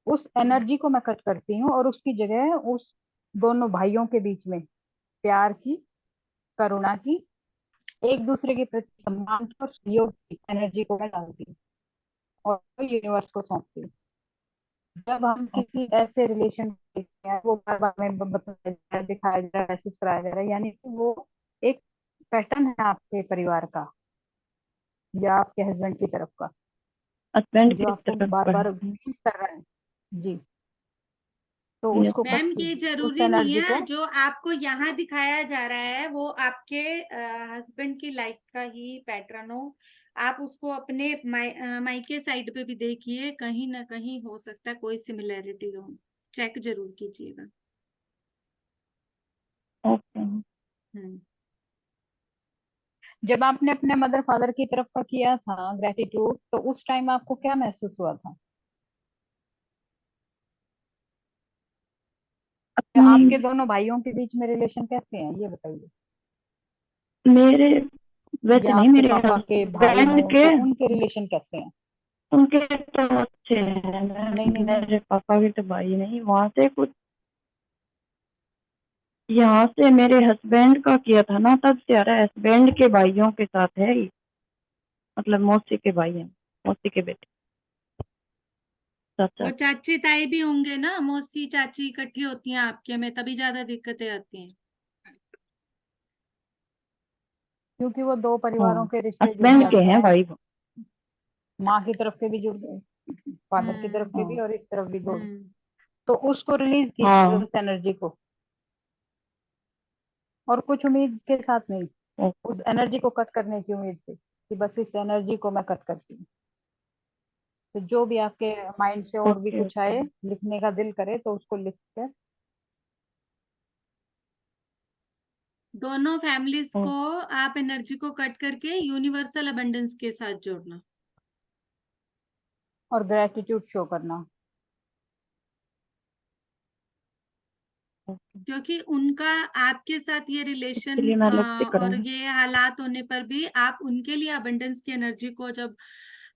उस एनर्जी को मैं कट करती हूँ और उसकी जगह उस दोनों भाइयों के बीच में प्यार की, करुणा की, एक दूसरे के प्रति सम्मान की और सहयोग की एनर्जी को मैं डालती हूँ और यूनिवर्स को सौंपती हूँ। जब हम किसी ऐसे रिलेशन देखते हैं, वो बार बार में बताया जा रहा है, दिखाया जा रहा है, मैसेज कराया जा रहा है, यानी कि वो एक पैटर्न है आपके परिवार का या आपके हस्बैंड की तरफ का, हस्बैंड जो की आपको तरफ बार पर बार मीट कर रहा है। जी, तो है। उसको कट मैम ये कीजिए, उस जरूरी नहीं एनर्जी है को। जो आपको यहाँ दिखाया जा रहा है वो आपके हस्बैंड की लाइफ का ही पैटर्न हो। आप उसको अपने मायके साइड पे भी देखिए, कहीं ना कहीं हो सकता है कोई सिमिलैरिटी हो, चेक जरूर कीजिएगा। ओके। हम्म। जब आपने अपने मदर फादर की तरफ का किया था ग्रेटिट्यूड, तो उस टाइम आपको क्या महसूस हुआ था? या आपके अपनी दोनों भाइयों के बीच में रिलेशन कैसे हैं, ये बताइए। मेरे वैसे या नहीं, आपके मेरे पापा के भाई हस्बैंड हो के, तो उनके रिलेशन कैसे हैं? उनके तो अच्छे हैं। नहीं नहीं नहीं, मेरे पापा के तो भाई नहीं, वहां से कुछ, यहाँ से मेरे हस्बैंड का किया था ना, तब से आ रहा है। हस्बैंड के भाइयों के साथ है ही, मतलब मौसी के भाई हैं, मौसी के बेटे, वो चाचा। चाची ताई भी होंगे ना, मौसी चाची इकट्ठी होती हैं आपके में, तभी ज्यादा दिक्कतें आती हैं। क्योंकि वो दो परिवारों हाँ, के रिश्ते जुड़ हस्बैंड के जाते हैं हैं, भाई वो। माँ की तरफ के भी जुड़ गए, फादर की तरफ के हम्म। भी, हाँ और इस तरफ भी दो। हम्म। तो उसको रिलीज कीजिए, हाँ। उस एनर्जी को, और कुछ उम्मीद के साथ नहीं, ओके उस एनर्जी को कट करने की उम्मीद से कि बस इस एनर्जी को मैं कट करती हूँ। तो जो भी आपके माइंड से और भी ओके। कुछ आए, लिखने का दिल करे तो उसको लिख कर। दोनों फैमिलीज ओ, को आप एनर्जी को कट करके यूनिवर्सल अबंडेंस के साथ जोड़ना, और ग्रेटिट्यूड शो करना। ओके। क्योंकि उनका आपके साथ ये रिलेशन इसलिए मैं अलग से और करूंगी। ये हालात होने पर भी आप उनके लिए अबंडेंस की एनर्जी को जब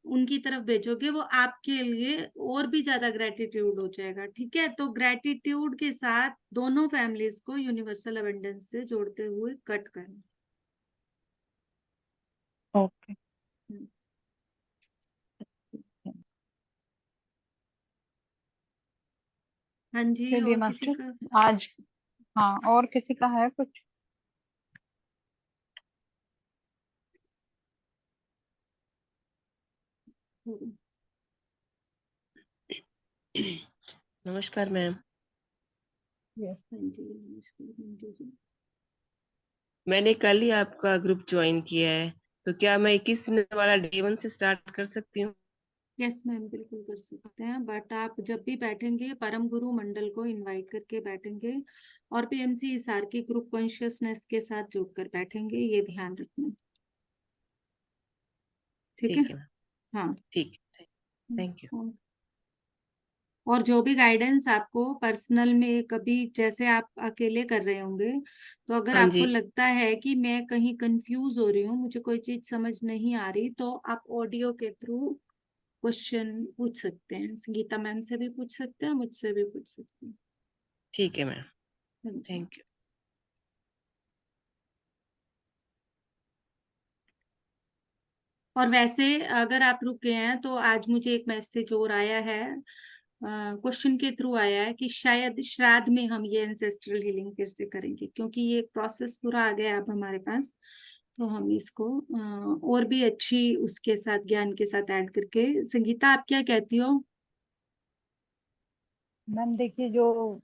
उनकी तरफ भेजोगे, वो आपके लिए और भी ज्यादा ग्रेटिट्यूड हो जाएगा। ठीक है, तो ग्रेटिट्यूड के साथ दोनों फैमिलीज को यूनिवर्सल अबंडेंस से जोड़ते हुए कट करना। ओके। हम्म। हाँ जी, चलिए और किसी मास्टर, का? आज, हाँ, और किसी का है कुछ? नमस्कार मैम। यस। हाँ जी, नमस्कार मंजू जी। मैंने कल ही आपका ग्रुप ज्वाइन किया है, तो क्या मैं 21 दिन वाला डे 1 से स्टार्ट कर सकती हूँ? यस मैम, बिल्कुल कर सकते हैं, बट आप जब भी बैठेंगे परम गुरु मंडल को इनवाइट करके बैठेंगे और पीएमसी इसार की ग्रुप कॉन्शियसनेस के साथ जुड़कर बैठेंगे, ये ध्यान रखना। ठीक है। ठीक है मैम। हाँ। ठीक है, थैंक यू। और जो भी गाइडेंस आपको पर्सनल में कभी, जैसे आप अकेले कर रहे होंगे, तो अगर हाँ आपको जी। लगता है कि मैं कहीं कंफ्यूज हो रही हूँ, मुझे कोई चीज समझ नहीं आ रही, तो आप ऑडियो के थ्रू क्वेश्चन पूछ सकते हैं, संगीता मैम से भी पूछ सकते हैं, मुझसे भी पूछ सकते हैं। ठीक है मैम, हाँ जी। Thank you. और वैसे अगर आप रुके हैं तो आज मुझे एक मैसेज और आया है, क्वेश्चन के थ्रू आया है कि शायद श्राद्ध में हम ये एंसेस्ट्रल हीलिंग फिर से करेंगे, क्योंकि ये प्रोसेस पूरा आ गया अब हमारे पास, तो हम इसको और भी अच्छी उसके साथ ज्ञान के साथ ऐड करके। संगीता आप क्या कहती हो? मैम देखिए, जो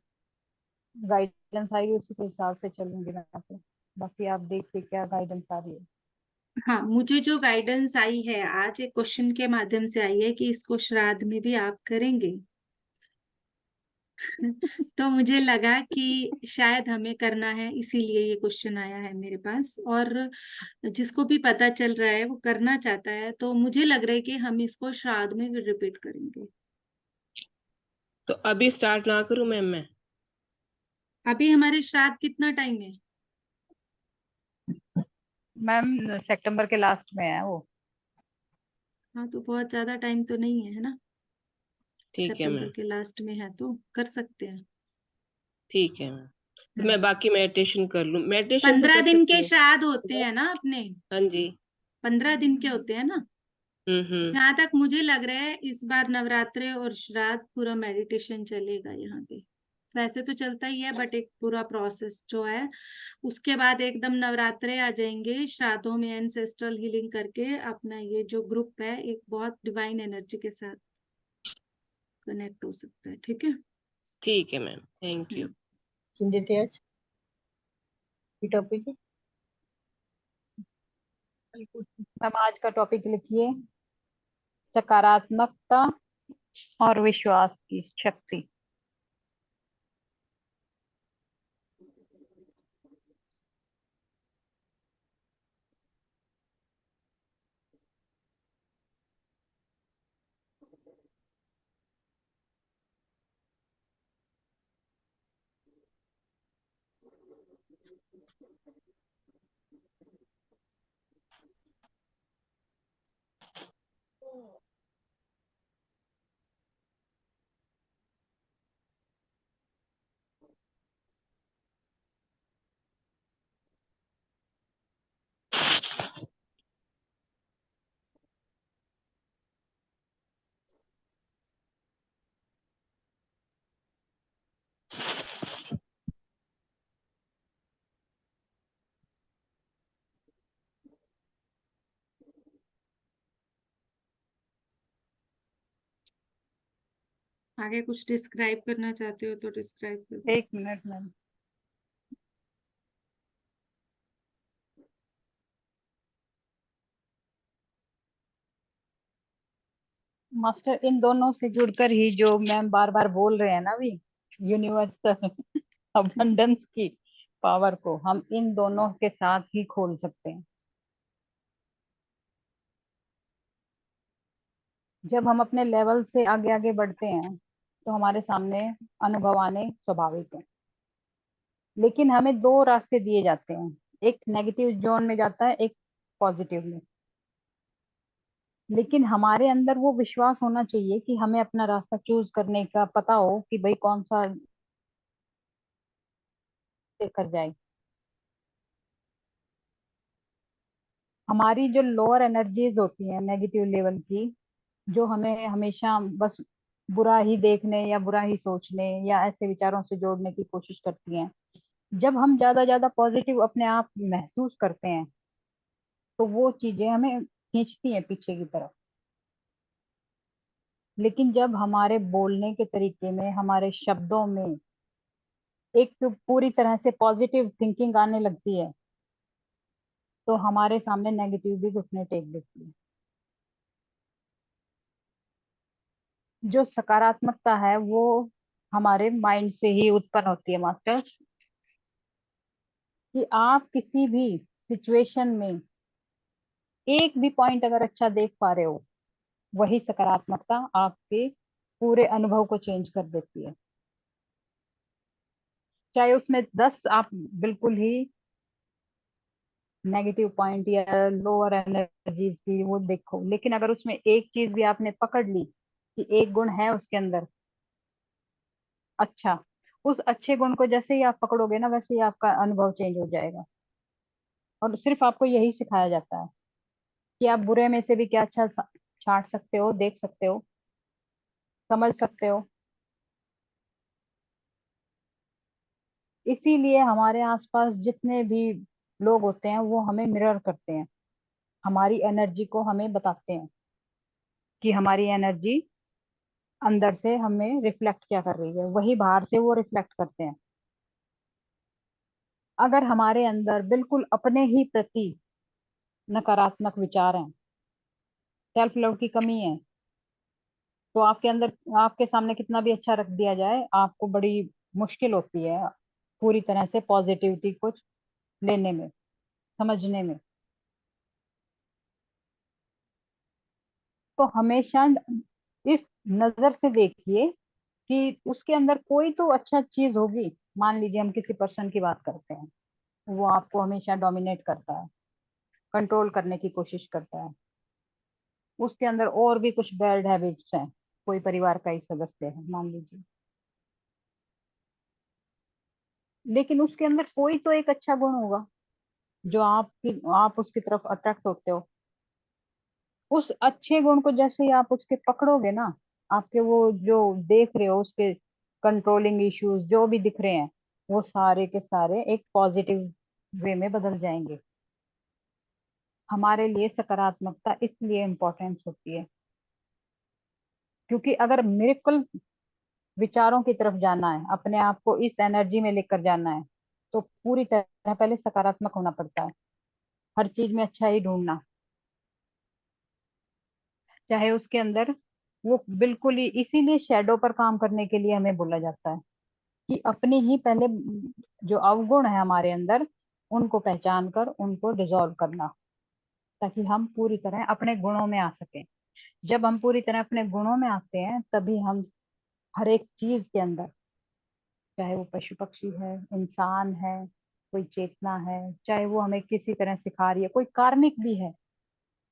गाइडेंस आई उसी के हिसाब से चलूंगी मैं तो। बाकी आप देखिए क्या गाइडेंस आ रही है। हाँ, मुझे जो गाइडेंस आई है आज एक क्वेश्चन के माध्यम से आई है कि इसको श्राद्ध में भी आप करेंगे। तो मुझे लगा कि शायद हमें करना है, इसीलिए ये क्वेश्चन आया है मेरे पास, और जिसको भी पता चल रहा है वो करना चाहता है, तो मुझे लग रहा है कि हम इसको श्राद्ध में भी रिपीट करेंगे। तो अभी स्टार्ट ना करूँ मैम मैं? अभी हमारे श्राद्ध कितना टाइम है? मैम सितंबर के लास्ट में है वो। हाँ, तो बहुत ज्यादा टाइम तो नहीं है, है ना? ठीक है सितंबर मैम। के लास्ट में है तो कर सकते हैं। ठीक है मैम, तो हाँ। मैं बाकी मेडिटेशन कर लूँ, मेडिटेशन तो 15 कर दिन सकती के हूँ। श्राद्ध होते हैं ना अपने? हाँ जी। 15 दिन के होते हैं ना? हम्म। जहां तक मुझे लग रहा है इस बार नवरात्रे और श्राद्ध पूरा मेडिटेशन चलेगा यहाँ पे। वैसे तो चलता ही है, बट एक पूरा प्रोसेस जो है, उसके बाद एकदम नवरात्रे आ जाएंगे, श्राद्धों में एंसेस्ट्रल हीलिंग करके अपना ये जो ग्रुप है एक बहुत डिवाइन एनर्जी के साथ कनेक्ट हो सकता है। ठीक है। ठीक है मैम, थैंक यू। चिंतित आज ये टॉपिक है। हम आज का टॉपिक लिखिए, सकारात्मकता और विश्वास की शक्ति। आगे कुछ डिस्क्राइब करना चाहते हो तो डिस्क्राइब कर दो। 1 मिनट मैम। मास्टर, इन दोनों से जुड़कर ही जो मैम बार बार बोल रहे हैं ना अभी, यूनिवर्सल अबंडेंस की पावर को हम इन दोनों के साथ ही खोल सकते हैं। जब हम अपने लेवल से आगे आगे बढ़ते हैं तो हमारे सामने अनुभव आने स्वाभाविक है, लेकिन हमें 2 रास्ते दिए जाते हैं, एक नेगेटिव जोन में जाता है, एक पॉजिटिव में। लेकिन हमारे अंदर वो विश्वास होना चाहिए कि हमें अपना रास्ता चूज करने का पता हो कि भाई कौन सा लेकर जाए। हमारी जो लोअर एनर्जीज होती हैं नेगेटिव लेवल की, जो हमें हमेशा बस बुरा ही देखने या बुरा ही सोचने या ऐसे विचारों से जोड़ने की कोशिश करती हैं, जब हम ज्यादा ज्यादा पॉजिटिव अपने आप महसूस करते हैं तो वो चीजें हमें खींचती हैं पीछे की तरफ। लेकिन जब हमारे बोलने के तरीके में, हमारे शब्दों में एक पूरी तरह से पॉजिटिव थिंकिंग आने लगती है तो हमारे सामने नेगेटिव भी घुटने टेक देती है। जो सकारात्मकता है वो हमारे माइंड से ही उत्पन्न होती है मास्टर। कि आप किसी भी सिचुएशन में एक भी पॉइंट अगर अच्छा देख पा रहे हो, वही सकारात्मकता आपके पूरे अनुभव को चेंज कर देती है। चाहे उसमें 10 आप बिल्कुल ही नेगेटिव पॉइंट या लोअर एनर्जीज की वो देखो, लेकिन अगर उसमें एक चीज भी आपने पकड़ ली कि एक गुण है उसके अंदर अच्छा, उस अच्छे गुण को जैसे ही आप पकड़ोगे ना, वैसे ही आपका अनुभव चेंज हो जाएगा। और सिर्फ आपको यही सिखाया जाता है कि आप बुरे में से भी क्या अच्छा छांट सकते हो, देख सकते हो, समझ सकते हो। इसीलिए हमारे आसपास जितने भी लोग होते हैं वो हमें मिरर करते हैं, हमारी एनर्जी को हमें बताते हैं कि हमारी एनर्जी अंदर से हमें रिफ्लेक्ट क्या कर रही है, वही बाहर से वो रिफ्लेक्ट करते हैं। अगर हमारे अंदर बिल्कुल अपने ही प्रति नकारात्मक विचार हैं, सेल्फ लव की कमी है, तो आपके अंदर, आपके सामने कितना भी अच्छा रख दिया जाए, आपको बड़ी मुश्किल होती है पूरी तरह से पॉजिटिविटी को लेने में, समझने में। तो हमेशा इस नजर से देखिए कि उसके अंदर कोई तो अच्छा चीज होगी। मान लीजिए हम किसी पर्सन की बात करते हैं, वो आपको हमेशा डोमिनेट करता है, कंट्रोल करने की कोशिश करता है, उसके अंदर और भी कुछ बैड हैबिट्स हैं, कोई परिवार का ही सदस्य है मान लीजिए, लेकिन उसके अंदर कोई तो एक अच्छा गुण होगा जो आप उसकी तरफ अट्रैक्ट होते हो। उस अच्छे गुण को जैसे ही आप उसके पकड़ोगे ना, आपके वो जो देख रहे हो उसके कंट्रोलिंग इश्यूज जो भी दिख रहे हैं, वो सारे के सारे एक पॉजिटिव वे में बदल जाएंगे। हमारे लिए सकारात्मकता इसलिए इम्पोर्टेंस होती है, क्योंकि अगर मिरेकल विचारों की तरफ जाना है, अपने आप को इस एनर्जी में लेकर जाना है, तो पूरी तरह पहले सकारात्मक होना पड़ता है। हर चीज में अच्छा ही ढूंढना, चाहे उसके अंदर वो बिल्कुल ही, इसीलिए शेडो पर काम करने के लिए हमें बोला जाता है कि अपनी ही पहले जो अवगुण है हमारे अंदर, उनको पहचान कर उनको डिसॉल्व करना, ताकि हम पूरी तरह अपने गुणों में आ सकें। जब हम पूरी तरह अपने गुणों में आते हैं, तभी हम हर एक चीज के अंदर, चाहे वो पशु पक्षी है, इंसान है, कोई चेतना है, चाहे वो हमें किसी तरह सिखा रही है, कोई कार्मिक भी है।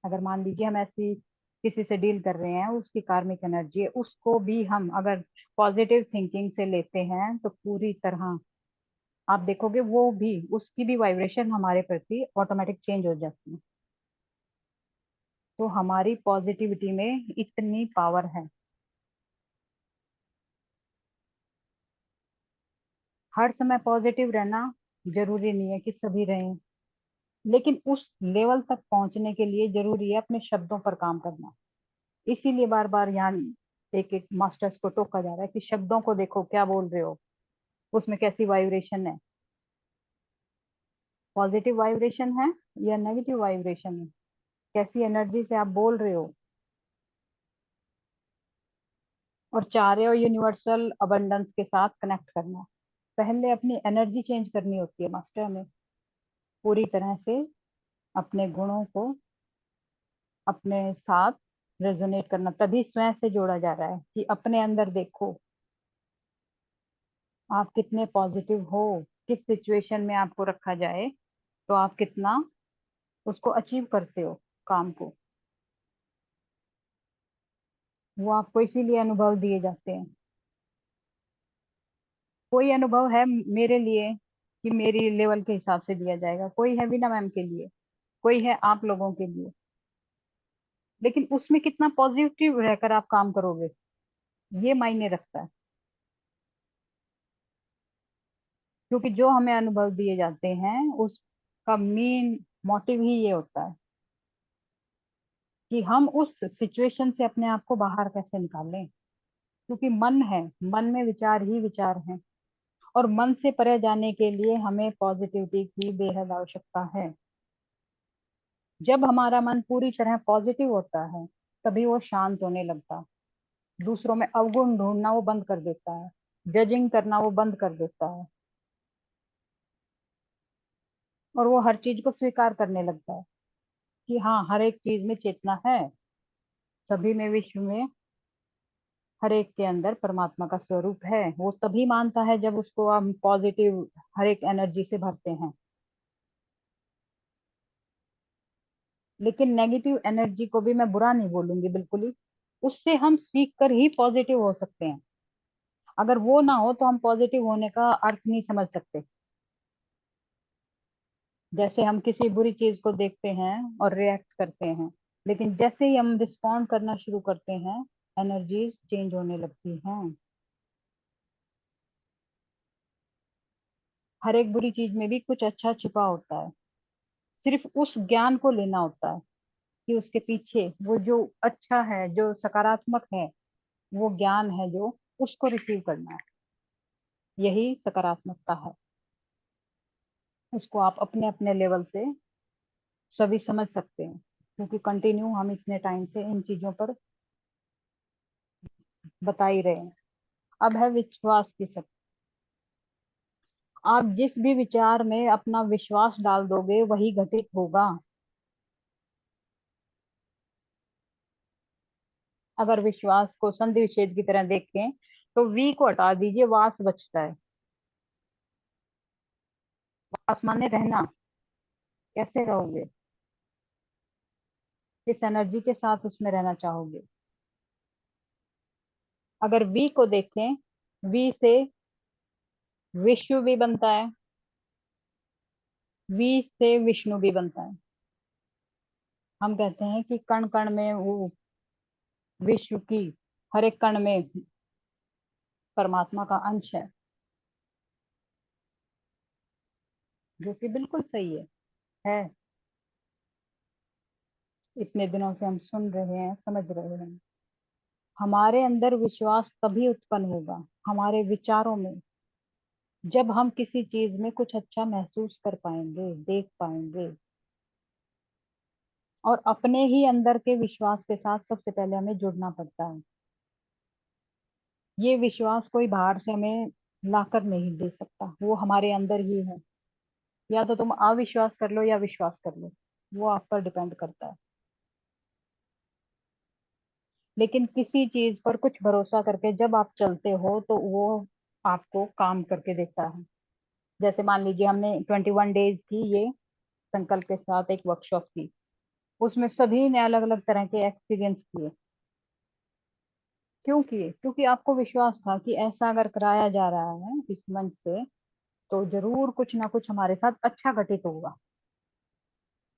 अगर मान लीजिए हम ऐसी किसी से डील कर रहे हैं, उसकी कार्मिक एनर्जी है, उसको भी हम अगर पॉजिटिव थिंकिंग से लेते हैं, तो पूरी तरह आप देखोगे वो भी, उसकी भी वाइब्रेशन हमारे प्रति ऑटोमेटिक चेंज हो जाती है। तो हमारी पॉजिटिविटी में इतनी पावर है। हर समय पॉजिटिव रहना जरूरी नहीं है कि सभी रहें, लेकिन उस लेवल तक पहुंचने के लिए जरूरी है अपने शब्दों पर काम करना। इसीलिए बार बार यहाँ एक एक मास्टर्स को टोका जा रहा है कि शब्दों को देखो, क्या बोल रहे हो, उसमें कैसी वाइब्रेशन है, पॉजिटिव वाइब्रेशन है या नेगेटिव वाइब्रेशन है, कैसी एनर्जी से आप बोल रहे हो और चाह रहे हो यूनिवर्सल अबंडेंस के साथ कनेक्ट करना। पहले अपनी एनर्जी चेंज करनी होती है मास्टर, हमें पूरी तरह से अपने गुणों को अपने साथ रेजोनेट करना, तभी स्वयं से जोड़ा जा रहा है कि अपने अंदर देखो आप कितने पॉजिटिव हो, किस सिचुएशन में आपको रखा जाए तो आप कितना उसको अचीव करते हो काम को। वो आपको इसीलिए अनुभव दिए जाते हैं। कोई अनुभव है मेरे लिए कि मेरी लेवल के हिसाब से दिया जाएगा, कोई है बिना मैम के लिए, कोई है आप लोगों के लिए, लेकिन उसमें कितना पॉजिटिव रहकर आप काम करोगे, ये मायने रखता है। क्योंकि जो हमें अनुभव दिए जाते हैं उसका मेन मोटिव ही ये होता है कि हम उस सिचुएशन से अपने आप को बाहर कैसे निकालें। क्योंकि मन है, मन में विचार ही विचार हैं, और मन से परे जाने के लिए हमें पॉजिटिविटी की बेहद आवश्यकता है। जब हमारा मन पूरी तरह पॉजिटिव होता है, तभी वो शांत होने लगता है, दूसरों में अवगुण ढूंढना वो बंद कर देता है, जजिंग करना वो बंद कर देता है, और वो हर चीज को स्वीकार करने लगता है कि हाँ, हर एक चीज में चेतना है, सभी में, विश्व में, हर एक के अंदर परमात्मा का स्वरूप है। वो तभी मानता है जब उसको हम पॉजिटिव हर एक एनर्जी से भरते हैं। लेकिन नेगेटिव एनर्जी को भी मैं बुरा नहीं बोलूंगी बिल्कुल ही, उससे हम सीख कर ही पॉजिटिव हो सकते हैं। अगर वो ना हो तो हम पॉजिटिव होने का अर्थ नहीं समझ सकते। जैसे हम किसी बुरी चीज को देखते हैं और रिएक्ट करते हैं, लेकिन जैसे ही हम रिस्पॉन्ड करना शुरू करते हैं, एनर्जीज चेंज होने लगती हैं। हर एक बुरी चीज में भी कुछ अच्छा छिपा होता है, सिर्फ उस ज्ञान को लेना होता है कि उसके पीछे वो जो अच्छा है, जो सकारात्मक है, वो ज्ञान है जो, उसको रिसीव करना है। यही सकारात्मकता है। उसको आप अपने अपने लेवल से सभी समझ सकते हैं, क्योंकि कंटिन्यू हम इतने टाइम से इन चीजों पर बता ही रहे हैं। अब है विश्वास की शक्ति। आप जिस भी विचार में अपना विश्वास डाल दोगे, वही घटित होगा। अगर विश्वास को संधि विच्छेद की तरह देखें, तो वी को हटा दीजिए, वास बचता है। वास माने रहना। कैसे रहोगे, किस एनर्जी के साथ उसमें रहना चाहोगे। अगर वी को देखें, वी से विश्व भी बनता है, वी से विष्णु भी बनता है। हम कहते हैं कि कण कण में वो विश्व की हर एक कण में परमात्मा का अंश है, जो कि बिल्कुल सही है। इतने दिनों से हम सुन रहे हैं, समझ रहे हैं। हमारे अंदर विश्वास तभी उत्पन्न होगा हमारे विचारों में, जब हम किसी चीज में कुछ अच्छा महसूस कर पाएंगे, देख पाएंगे। और अपने ही अंदर के विश्वास के साथ सबसे पहले हमें जुड़ना पड़ता है। ये विश्वास कोई बाहर से हमें लाकर नहीं दे सकता, वो हमारे अंदर ही है। या तो तुम अविश्वास कर लो या विश्वास कर लो, वो आप पर डिपेंड करता है। लेकिन किसी चीज पर कुछ भरोसा करके जब आप चलते हो तो वो आपको काम करके देता है। जैसे मान लीजिए हमने 21 डेज की ये संकल्प के साथ एक वर्कशॉप की, उसमें सभी ने अलग अलग तरह के एक्सपीरियंस किए। क्यों किए? क्योंकि आपको विश्वास था कि ऐसा अगर कराया जा रहा है इस मंच से तो जरूर कुछ ना कुछ हमारे साथ अच्छा घटित होगा।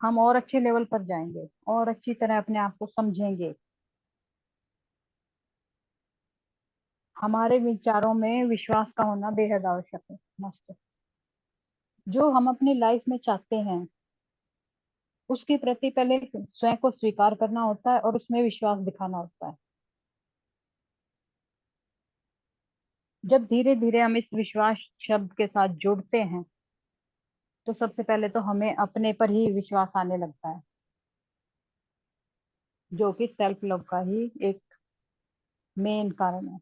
हम और अच्छे लेवल पर जाएंगे और अच्छी तरह अपने आप को समझेंगे। हमारे विचारों में विश्वास का होना बेहद आवश्यक है। मस्त। जो हम अपनी लाइफ में चाहते हैं उसके प्रति पहले स्वयं को स्वीकार करना होता है और उसमें विश्वास दिखाना होता है। जब धीरे धीरे हम इस विश्वास शब्द के साथ जुड़ते हैं तो सबसे पहले तो हमें अपने पर ही विश्वास आने लगता है, जो कि सेल्फ लव का ही एक मेन कारण है।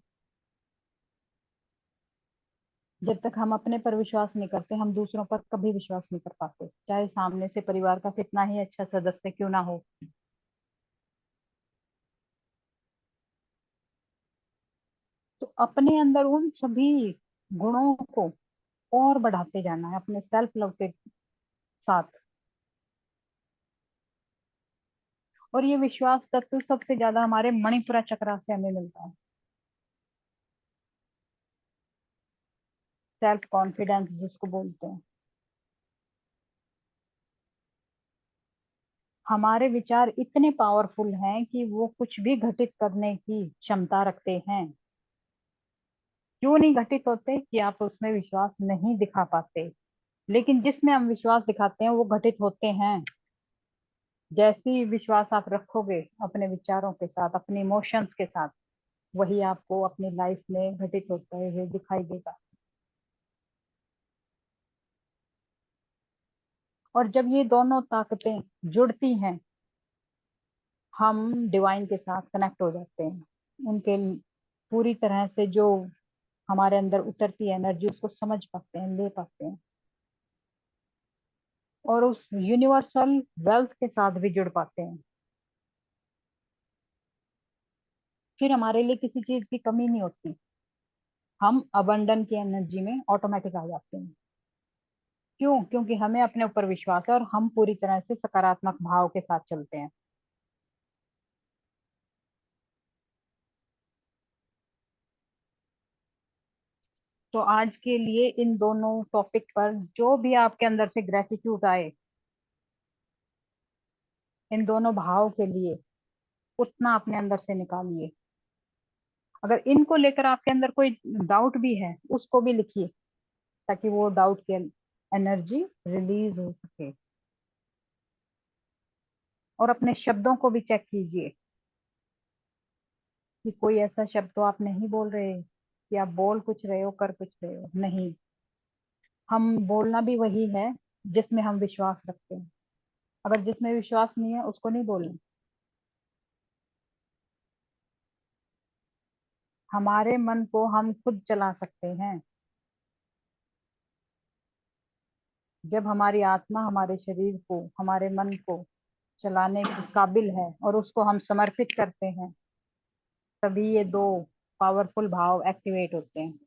जब तक हम अपने पर विश्वास नहीं करते हम दूसरों पर कभी विश्वास नहीं कर पाते, चाहे सामने से परिवार का कितना ही अच्छा सदस्य क्यों ना हो। तो अपने अंदर उन सभी गुणों को और बढ़ाते जाना है अपने सेल्फ लव के साथ। और ये विश्वास तत्व सबसे ज्यादा हमारे मणिपुरा चक्रा से हमें मिलता है। सेल्फ कॉन्फिडेंस जिसको बोलते हैं। हमारे विचार इतने पावरफुल हैं कि वो कुछ भी घटित करने की क्षमता रखते हैं। क्यों नहीं घटित होते? कि आप उसमें विश्वास नहीं दिखा पाते, लेकिन जिसमें हम विश्वास दिखाते हैं वो घटित होते हैं। जैसे ही विश्वास आप रखोगे अपने विचारों के साथ, अपने इमोशंस के साथ, वही आपको अपनी लाइफ में घटित होते हुए दिखाई देगा। और जब ये दोनों ताकतें जुड़ती हैं हम डिवाइन के साथ कनेक्ट हो जाते हैं। उनके पूरी तरह से जो हमारे अंदर उतरती है एनर्जी उसको समझ पाते हैं, ले पाते हैं और उस यूनिवर्सल वेल्थ के साथ भी जुड़ पाते हैं। फिर हमारे लिए किसी चीज की कमी नहीं होती। हम अबंडन की एनर्जी में ऑटोमेटिक आ जाते हैं। क्यों? क्योंकि हमें अपने ऊपर विश्वास है और हम पूरी तरह से सकारात्मक भाव के साथ चलते हैं। तो आज के लिए इन दोनों टॉपिक पर जो भी आपके अंदर से ग्रेटिट्यूड आए इन दोनों भाव के लिए, उतना अपने अंदर से निकालिए। अगर इनको लेकर आपके अंदर कोई डाउट भी है उसको भी लिखिए, ताकि वो डाउट की एनर्जी रिलीज हो सके। और अपने शब्दों को भी चेक कीजिए कि कोई ऐसा शब्द तो आप नहीं बोल रहे कि आप बोल कुछ रहे हो कर कुछ रहे हो। नहीं, हम बोलना भी वही है जिसमें हम विश्वास रखते हैं। अगर जिसमें विश्वास नहीं है उसको नहीं बोलना। हमारे मन को हम खुद चला सकते हैं। जब हमारी आत्मा हमारे शरीर को, हमारे मन को चलाने के काबिल है और उसको हम समर्पित करते हैं, तभी ये दो पावरफुल भाव एक्टिवेट होते हैं।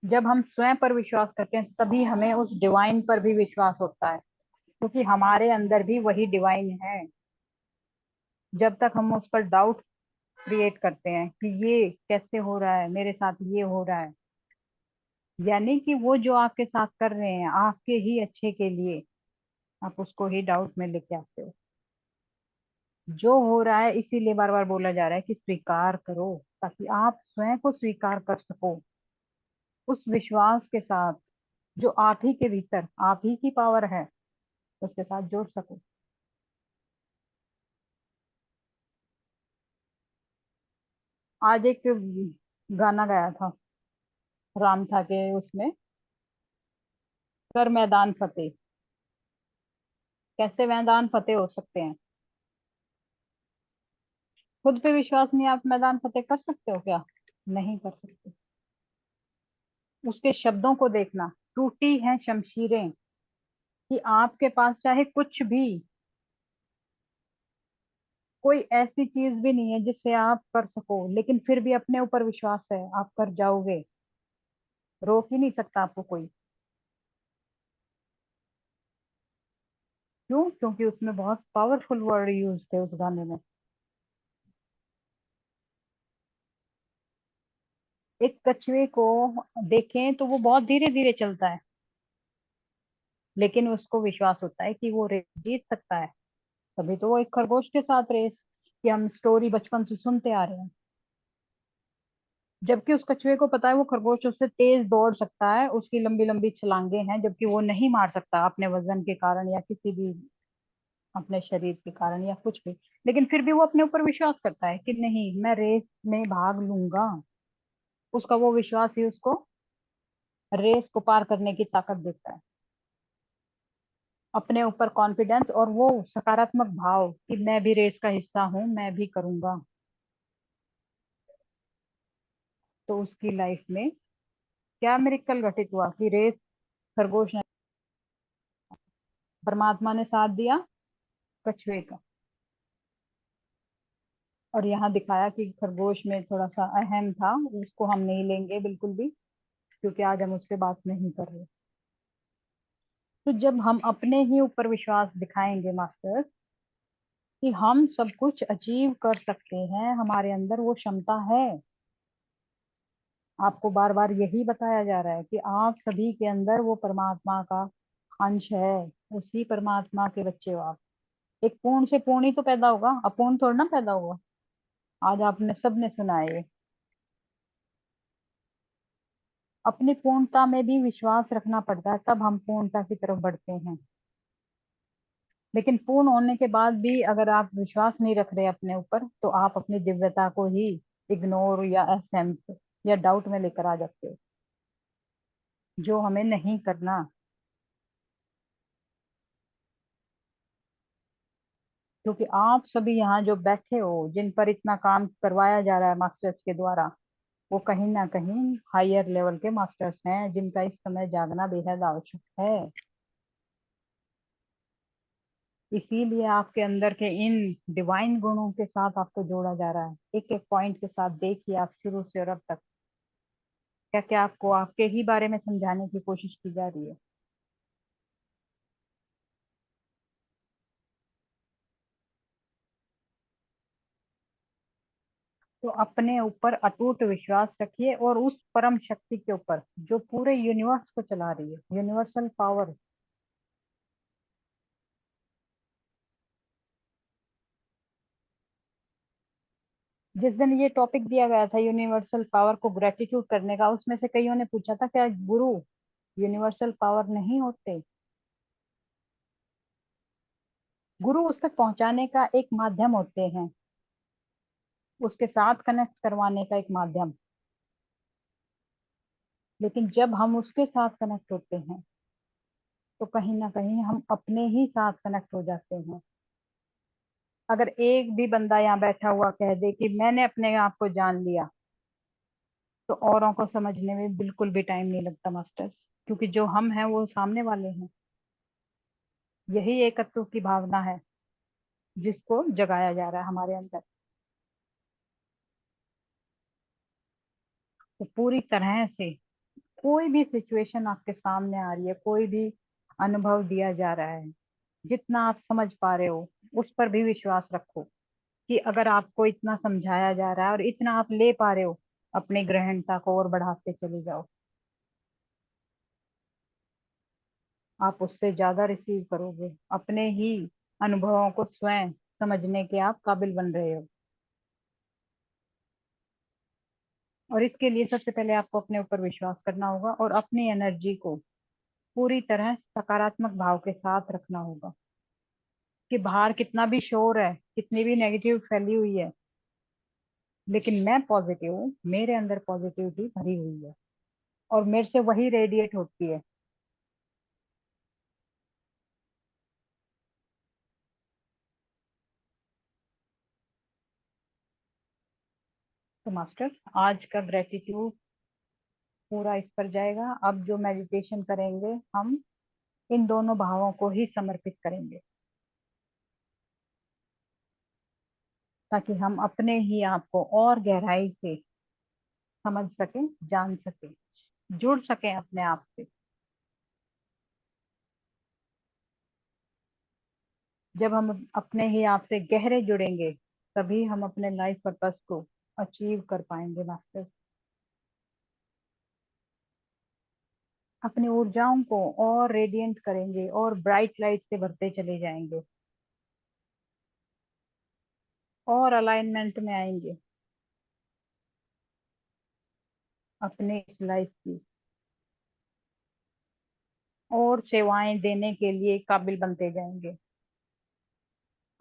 जब हम स्वयं पर विश्वास करते हैं तभी हमें उस डिवाइन पर भी विश्वास होता है, क्योंकि हमारे अंदर भी वही डिवाइन है। जब तक हम उस पर डाउट क्रिएट करते हैं कि ये कैसे हो रहा है, मेरे साथ ये हो रहा है, यानी कि वो जो आपके साथ कर रहे हैं आपके ही अच्छे के लिए, आप उसको ही डाउट में लेके आते हो। जो हो रहा है इसीलिए बार बार बोला जा रहा है कि स्वीकार करो, ताकि आप स्वयं को स्वीकार कर सको उस विश्वास के साथ जो आप ही के भीतर, आप ही की पावर है, उसके साथ जोड़ सको। आज एक गाना गाया था राम था के, उसमें कर मैदान फतेह। कैसे मैदान फतेह हो सकते हैं? खुद पे विश्वास नहीं, आप मैदान फतेह कर सकते हो क्या? नहीं कर सकते। उसके शब्दों को देखना, टूटी हैं शमशीरें, कि आपके पास चाहे कुछ भी, कोई ऐसी चीज भी नहीं है जिससे आप कर सको, लेकिन फिर भी अपने ऊपर विश्वास है, आप कर जाओगे। रोक ही नहीं सकता आपको कोई। क्यों? क्योंकि उसमें बहुत पावरफुल वर्ड यूज थे उस गाने में। एक कछुए को देखें तो वो बहुत धीरे धीरे चलता है, लेकिन उसको विश्वास होता है कि वो रेस जीत सकता है। तभी तो वो एक खरगोश के साथ रेस की हम स्टोरी बचपन से सुनते आ रहे हैं। जबकि उस कछुए को पता है वो खरगोश उससे तेज दौड़ सकता है, उसकी लंबी लंबी छलांगे हैं, जबकि वो नहीं मार सकता अपने वजन के कारण या किसी भी अपने शरीर के कारण या कुछ भी। लेकिन फिर भी वो अपने ऊपर विश्वास करता है कि नहीं, मैं रेस में भाग लूंगा। उसका वो विश्वास ही उसको रेस को पार करने की ताकत देता है। अपने ऊपर कॉन्फिडेंस और वो सकारात्मक भाव कि मैं भी रेस का हिस्सा हूं, मैं भी करूंगा। तो उसकी लाइफ में क्या मिरेकल घटित हुआ कि रेस खरगोश ने, परमात्मा ने साथ दिया कछुए का। और यहाँ दिखाया कि खरगोश में थोड़ा सा अहम था, उसको हम नहीं लेंगे बिल्कुल भी, क्योंकि आज हम उस पर बात नहीं कर रहे। तो जब हम अपने ही ऊपर विश्वास दिखाएंगे मास्टर कि हम सब कुछ अचीव कर सकते हैं, हमारे अंदर वो क्षमता है। आपको बार बार यही बताया जा रहा है कि आप सभी के अंदर वो परमात्मा का अंश है, उसी परमात्मा के बच्चे हो आप। एक पूर्ण से पूर्ण ही तो पैदा होगा, अपूर्ण थोड़ा ना पैदा होगा। आज आपने सबने सुना है ये। अपनी पूर्णता में भी विश्वास रखना पड़ता है, तब हम पूर्णता की तरफ बढ़ते हैं। लेकिन पूर्ण होने के बाद भी अगर आप विश्वास नहीं रख रहे अपने ऊपर, तो आप अपनी दिव्यता को ही इग्नोर या असेंट या डाउट में लेकर आ जाते हो, जो हमें नहीं करना। क्योंकि आप सभी यहाँ जो बैठे हो, जिन पर इतना काम करवाया जा रहा है मास्टर्स के द्वारा, वो कहीं ना कहीं हायर लेवल के मास्टर्स हैं, जिनका इस समय जागना बेहद आवश्यक है। इसीलिए आपके अंदर के इन डिवाइन गुणों के साथ आपको जोड़ा जा रहा है। एक एक पॉइंट के साथ देखिए आप शुरू से और अब तक क्या क्या आपको आपके ही बारे में समझाने की कोशिश की जा रही है। तो अपने ऊपर अटूट विश्वास रखिए और उस परम शक्ति के ऊपर जो पूरे यूनिवर्स को चला रही है, यूनिवर्सल पावर। जिस दिन ये टॉपिक दिया गया था यूनिवर्सल पावर को ग्रेटिट्यूड करने का, उसमें से कईयों ने पूछा था क्या गुरु यूनिवर्सल पावर नहीं होते? गुरु उस तक पहुंचाने का एक माध्यम होते हैं, उसके साथ कनेक्ट करवाने का एक माध्यम। लेकिन जब हम उसके साथ कनेक्ट होते हैं तो कहीं ना कहीं हम अपने ही साथ कनेक्ट हो जाते हैं। अगर एक भी बंदा यहाँ बैठा हुआ कह दे कि मैंने अपने आप को जान लिया, तो औरों को समझने में बिल्कुल भी टाइम नहीं लगता मास्टर्स, क्योंकि जो हम हैं वो सामने वाले हैं। यही एकत्व की भावना है जिसको जगाया जा रहा है हमारे अंदर। तो पूरी तरह से कोई भी सिचुएशन आपके सामने आ रही है, कोई भी अनुभव दिया जा रहा है, जितना आप समझ पा रहे हो उस पर भी विश्वास रखो कि अगर आपको इतना समझाया जा रहा है और इतना आप ले पा रहे हो, अपनी ग्रहणता को और बढ़ाते चले जाओ। आप उससे ज्यादा रिसीव करोगे। अपने ही अनुभवों को स्वयं समझने के आप काबिल बन रहे हो। और इसके लिए सबसे पहले आपको अपने ऊपर विश्वास करना होगा और अपनी एनर्जी को पूरी तरह सकारात्मक भाव के साथ रखना होगा कि बाहर कितना भी शोर है, कितनी भी नेगेटिव फैली हुई है, लेकिन मैं पॉजिटिव हूँ, मेरे अंदर पॉजिटिविटी भरी हुई है और मेरे से वही रेडिएट होती है। तो मास्टर, आज का ग्रेटिट्यूड पूरा इस पर जाएगा। अब जो मेडिटेशन करेंगे हम इन दोनों भावों को ही समर्पित करेंगे, ताकि हम अपने ही आप को और गहराई से समझ सकें, जान सकें, जुड़ सकें अपने आप से। जब हम अपने ही आप से गहरे जुड़ेंगे, तभी हम अपने लाइफ पर्पस को अचीव कर पाएंगे मास्टर। अपनी ऊर्जाओं को और रेडिएंट करेंगे और ब्राइट लाइट से भरते चले जाएंगे और अलाइनमेंट में आएंगे अपने इस लाइफ की, और सेवाएं देने के लिए काबिल बनते जाएंगे।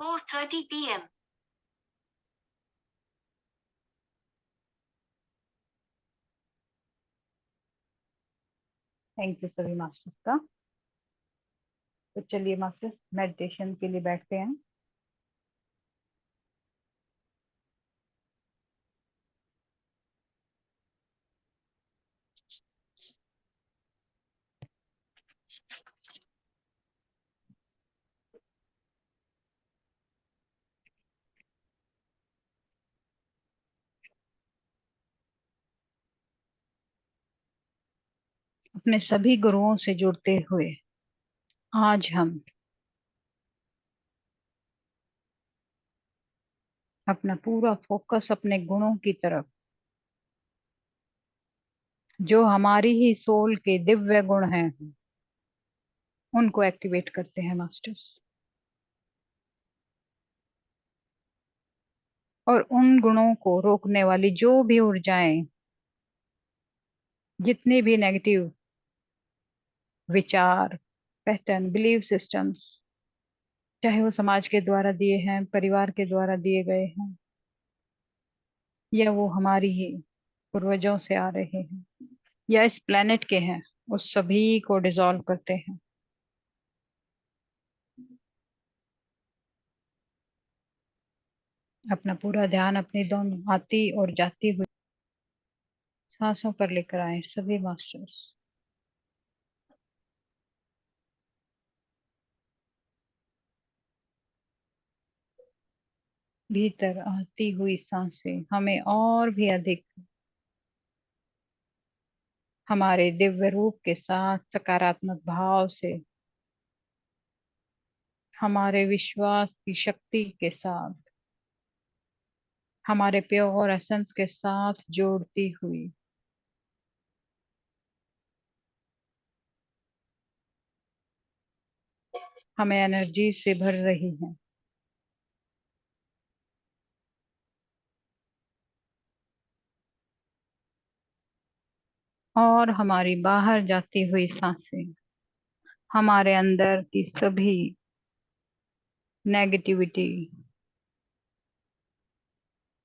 4:30 p.m. थैंक यू सभी मास्टर्स का। तो चलिए मास्टर, मेडिटेशन के लिए बैठते हैं। अपने सभी गुरुओं से जुड़ते हुए आज हम अपना पूरा फोकस अपने गुणों की तरफ, जो हमारी ही सोल के दिव्य गुण हैं, उनको एक्टिवेट करते हैं मास्टर्स। और उन गुणों को रोकने वाली जो भी ऊर्जाएं, जितने भी नेगेटिव विचार, पैटर्न, बिलीव सिस्टम्स, चाहे वो समाज के द्वारा दिए हैं, परिवार के द्वारा दिए गए हैं, या वो हमारी ही पूर्वजों से आ रहे हैं, या इस प्लेनेट के हैं, उस सभी को डिसॉल्व करते हैं। अपना पूरा ध्यान अपनी दोनों आती और जाती हुई सांसों पर लेकर आए सभी मास्टर्स। भीतर आती हुई सांसें हमें और भी अधिक हमारे दिव्य रूप के साथ सकारात्मक भाव से, हमारे विश्वास की शक्ति के साथ, हमारे प्योर एसेंस के साथ जोड़ती हुई हमें एनर्जी से भर रही हैं। और हमारी बाहर जाती हुई सांसें हमारे अंदर की सभी नेगेटिविटी,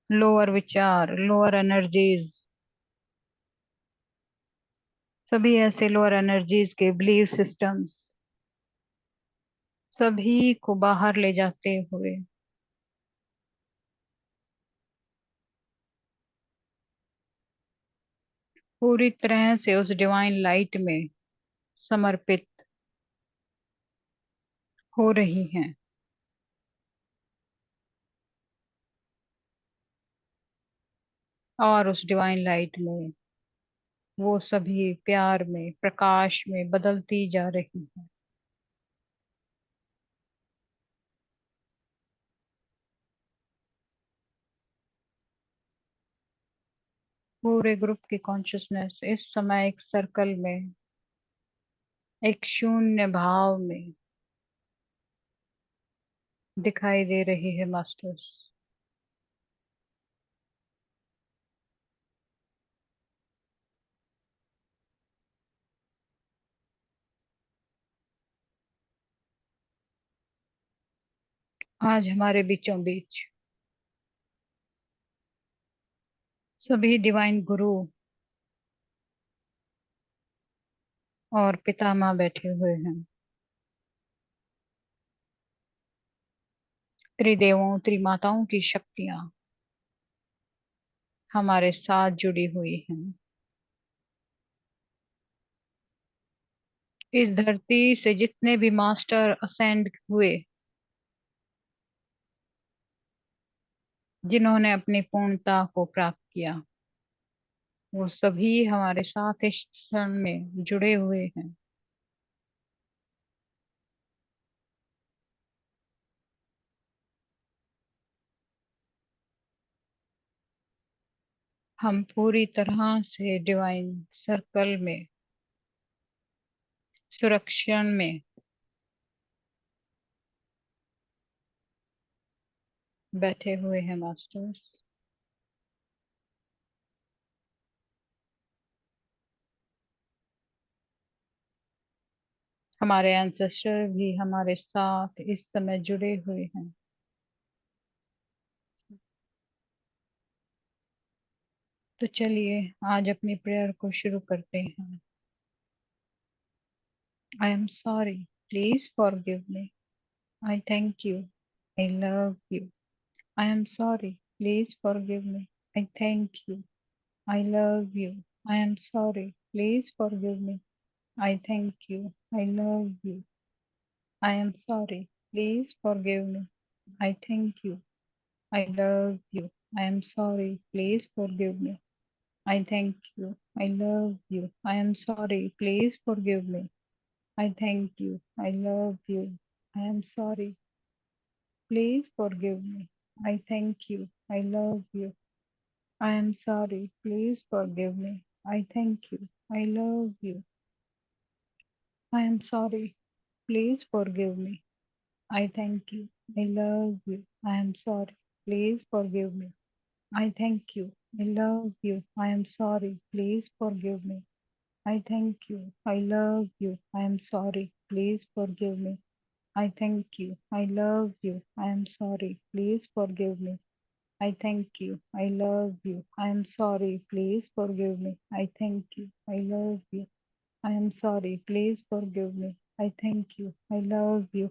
लोअर विचार, लोअर एनर्जीज, सभी ऐसे लोअर एनर्जीज के बिलीफ सिस्टम्स, सभी को बाहर ले जाते हुए पूरी तरह से उस डिवाइन लाइट में समर्पित हो रही हैं। और उस डिवाइन लाइट में वो सभी प्यार में, प्रकाश में बदलती जा रही हैं। पूरे ग्रुप की कॉन्शियसनेस इस समय एक सर्कल में एक शून्य भाव में दिखाई दे रही है मास्टर्स। आज हमारे बीचों बीच सभी डिवाइन गुरु और पितामह बैठे हुए हैं। त्रिदेवों त्रिमाताओं की शक्तियां हमारे साथ जुड़ी हुई हैं। इस धरती से जितने भी मास्टर असेंड हुए, जिन्होंने अपनी पूर्णता को प्राप्त किया, वो सभी हमारे साथ इस क्षण में जुड़े हुए हैं। हम पूरी तरह से डिवाइन सर्कल में, सुरक्षा में बैठे हुए हैं मास्टर्स। हमारे एंसेस्टर भी हमारे साथ इस समय जुड़े हुए हैं। तो चलिए आज अपनी प्रेयर को शुरू करते हैं। I am sorry, please forgive me. I thank you, I love you. I am sorry, please forgive me. I thank you, I love you. I am sorry, please forgive me. I thank you, I love you. I am sorry. Please forgive me. I thank you. I love you. I am sorry. Please forgive me. I thank you. I love you. I am sorry. Please forgive me. I thank you. I love you. I am sorry. Please forgive me. I thank you. I love you. I am sorry. Please forgive me. I thank you. I love you. I am sorry. Please forgive me. I thank you. I love you. I am sorry. Please forgive me. I thank you. I love you. I am sorry. Please forgive me. I thank you. I love you. I am sorry. Please forgive me. I thank you. I love you. I am sorry. Please forgive me. I thank you. I love you. I am sorry. Please forgive me. I thank you. I love you. I am sorry. Please forgive me. I thank you. I love you. I am sorry. Please forgive me. I thank you. I love you. I am sorry. Please forgive me. I thank you. I love you.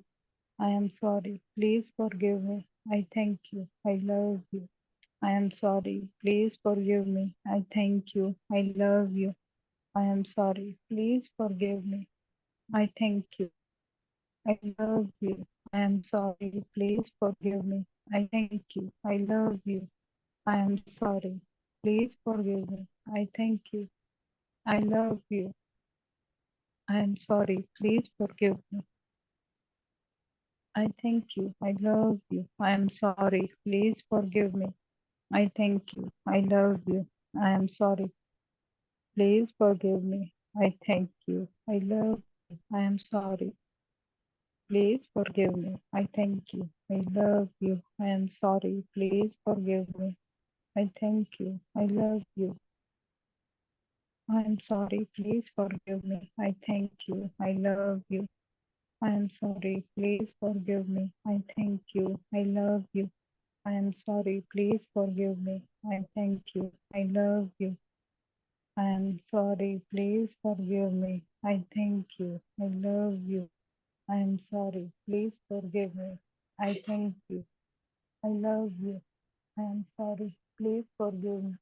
I am sorry. Please forgive me. I thank you. I love you. I am sorry. Please forgive me. I thank you. I love you. I am sorry. Please forgive me. I thank you. I love you. I am sorry. Please forgive me. I thank you. I love you. I am sorry. Please forgive me. I thank you. I love you. I am sorry. Please forgive me. I thank you. I love you. I am sorry. Please forgive me. I thank you. I love you. I am sorry. Please forgive me. I thank you. I love you. I am sorry. Please forgive me. I thank you. I love you. I am sorry. Please forgive me. I thank you. I love you. I am sorry. Please forgive me. I thank you. I love you. I am sorry. Please forgive me. I thank you. I love you. I am sorry. Please forgive me. I thank you. I love you. I am sorry. Please forgive me.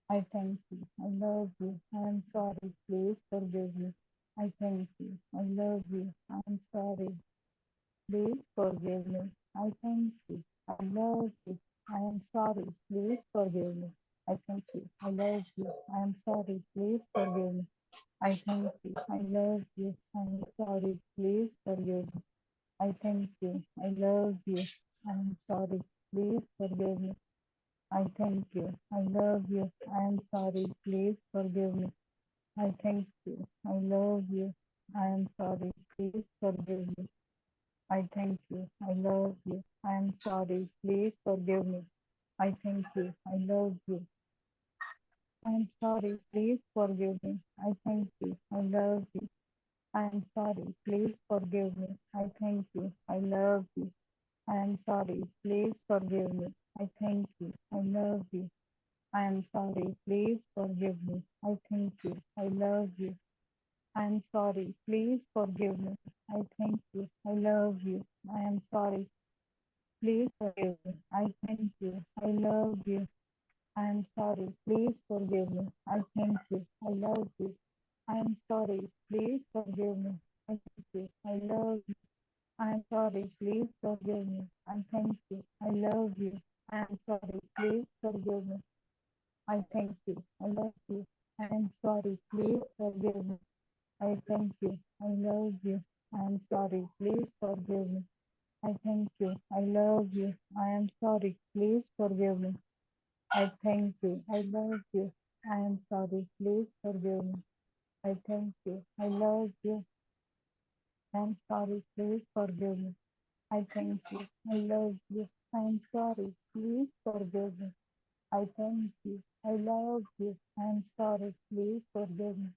I thank you. I love you. I am sorry. Please forgive me. I thank you. I love you. I am sorry. Please forgive me. I thank you. I love you. I am sorry. Please forgive me. I thank you. I love you. I am sorry. Please forgive me. I thank you. I love you. I am sorry. Please forgive me. I thank you. I love you. I am sorry. Please forgive me. I thank you. I love you. I am sorry. Please forgive me. I thank you. I love you. I am sorry. Please forgive me. I thank you. I love you. I am sorry. Please forgive me. I thank you. I love you. I am sorry. Please forgive me. I thank you. I love you. I am sorry. Please forgive me. I thank you. I love you. I am sorry. Please forgive me. I thank you. I love you. I am sorry. Please forgive me. I thank you. I love you. I am sorry. Please forgive me. I thank you. I love you. I am sorry. Please forgive me. I thank you. I love you. I am sorry. Please forgive me. I thank you. I love you. I am sorry. Please forgive me. I thank you. I love you. I am sorry. Please forgive me. I thank you. I love you. I am sorry. Please forgive me. I thank you. I love you. I am sorry. Please forgive me. I thank you. I love you. I am sorry. Please forgive me. I thank you. I love you. I am sorry. Please forgive me. I thank you. I love you. I am sorry. Please forgive me. I thank you. I love you. I am sorry. Please forgive me. I thank you. I love you. I am sorry. Please forgive me. I thank you. I love you. I am sorry. Please forgive me.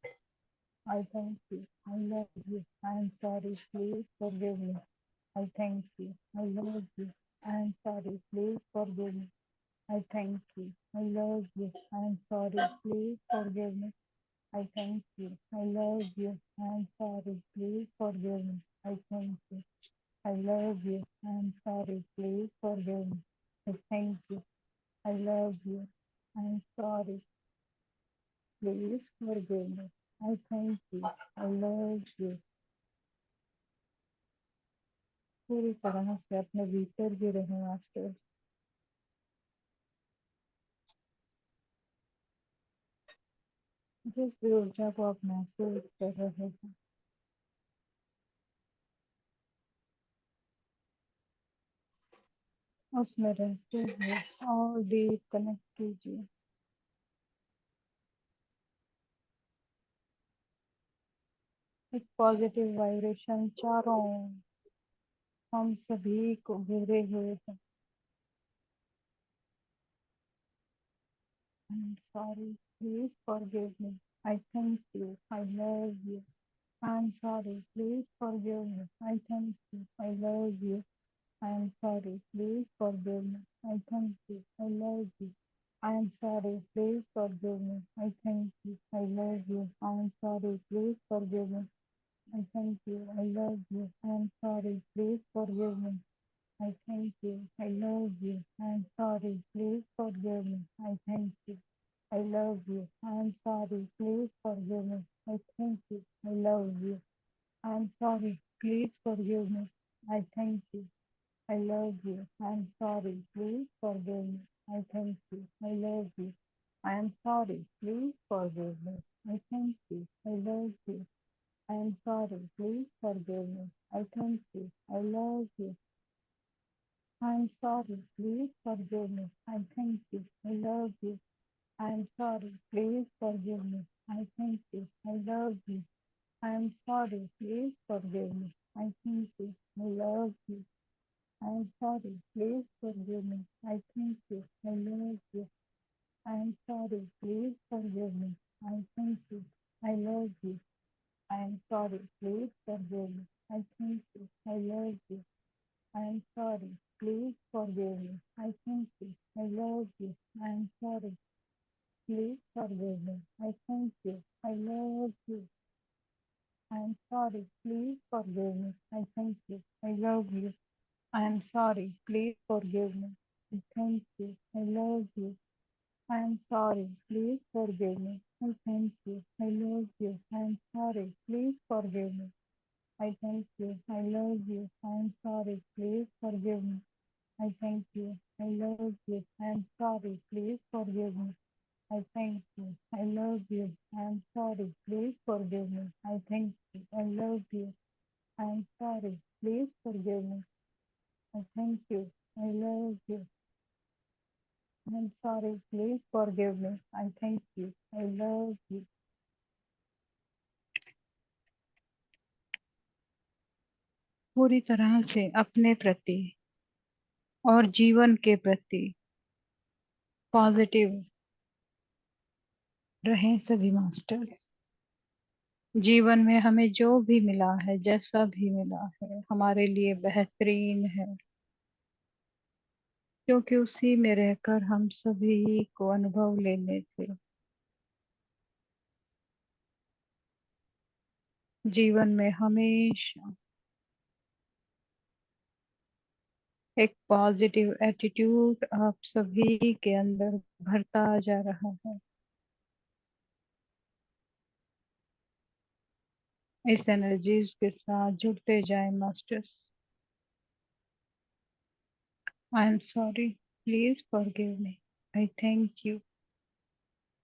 I thank you. I love you. I am sorry. Please forgive me. I thank you. I love you. I am sorry. Please forgive me. I thank you. I love you. I am sorry. Please forgive me. I thank you. I love you. I am sorry. Please forgive me. I thank you. I love you. I am sorry. Please forgive me. I thank you. I love you. I am sorry. Please forgive me. I thank you. I love you. पूरी तरह से अपने भीतर भी रहे master. जिस भी ऊर्जा को आप महसूस कर रहे हैं उसमें रहते हुए और डीप कनेक्ट कीजिए। एक पॉजिटिव वाइब्रेशन चारों ओर हम सभी को घेरे हुए है। I'm sorry. Please forgive me. I thank you. I love you. I'm sorry. Please forgive me. I thank you. I love you. I am sorry. Please forgive me. I thank you. I love you. I am sorry. Please forgive me. I thank you. I love you. I am sorry. Please forgive me. I thank you. I love you. I am sorry. Please forgive me. I thank you. I love you. I am sorry. Please forgive me. I thank you. I love you. I am sorry. Please forgive me. I thank you. I love you. I am sorry. Please forgive me. I thank you. I love you. I am sorry. Please forgive me. I thank you. I love you. I am sorry. Please forgive me. I thank you. I love you. I am sorry. Please forgive me. I thank you. I love you. I am sorry. Please forgive me. I thank you. I love you. I am sorry. Please forgive me. I thank you. I love you. I am sorry. Please forgive me. I thank you. I love you. I am sorry. Please forgive me. I thank you. I love you. I am sorry. Please forgive me. I thank you. I love you. I am sorry. Please forgive me. I thank you. I love you. I am sorry. Please forgive me. I thank you. I love you. I am sorry. Please forgive me. I thank you. I love you. I am sorry. Please forgive me. I thank you. I love you. I am sorry. Please forgive me. I thank you. I love you. I am sorry. Please forgive me. I thank you. I love you. I am sorry. Please forgive me. I thank you. I love you. I am sorry. Please forgive me. I thank you. I love you. I am sorry. Please forgive me. I thank you. I love you. I am sorry. Please forgive me. I thank you. I love you. I am sorry. Please forgive me. I thank you. I love you. I'm sorry. Please forgive me. I thank you. I love you. पूरी तरह से अपने प्रति और जीवन के प्रति positive रहें सभी मास्टर्स। जीवन में हमें जो भी मिला है, जैसा भी मिला है, हमारे लिए बेहतरीन है, क्योंकि उसी में रहकर हम सभी को अनुभव लेने थे। जीवन में हमेशा एक पॉजिटिव एटीट्यूड आप सभी के अंदर भरता जा रहा है। इस एनर्जीज के साथ जुड़ते जाए masters. I am sorry, please forgive me, I thank you,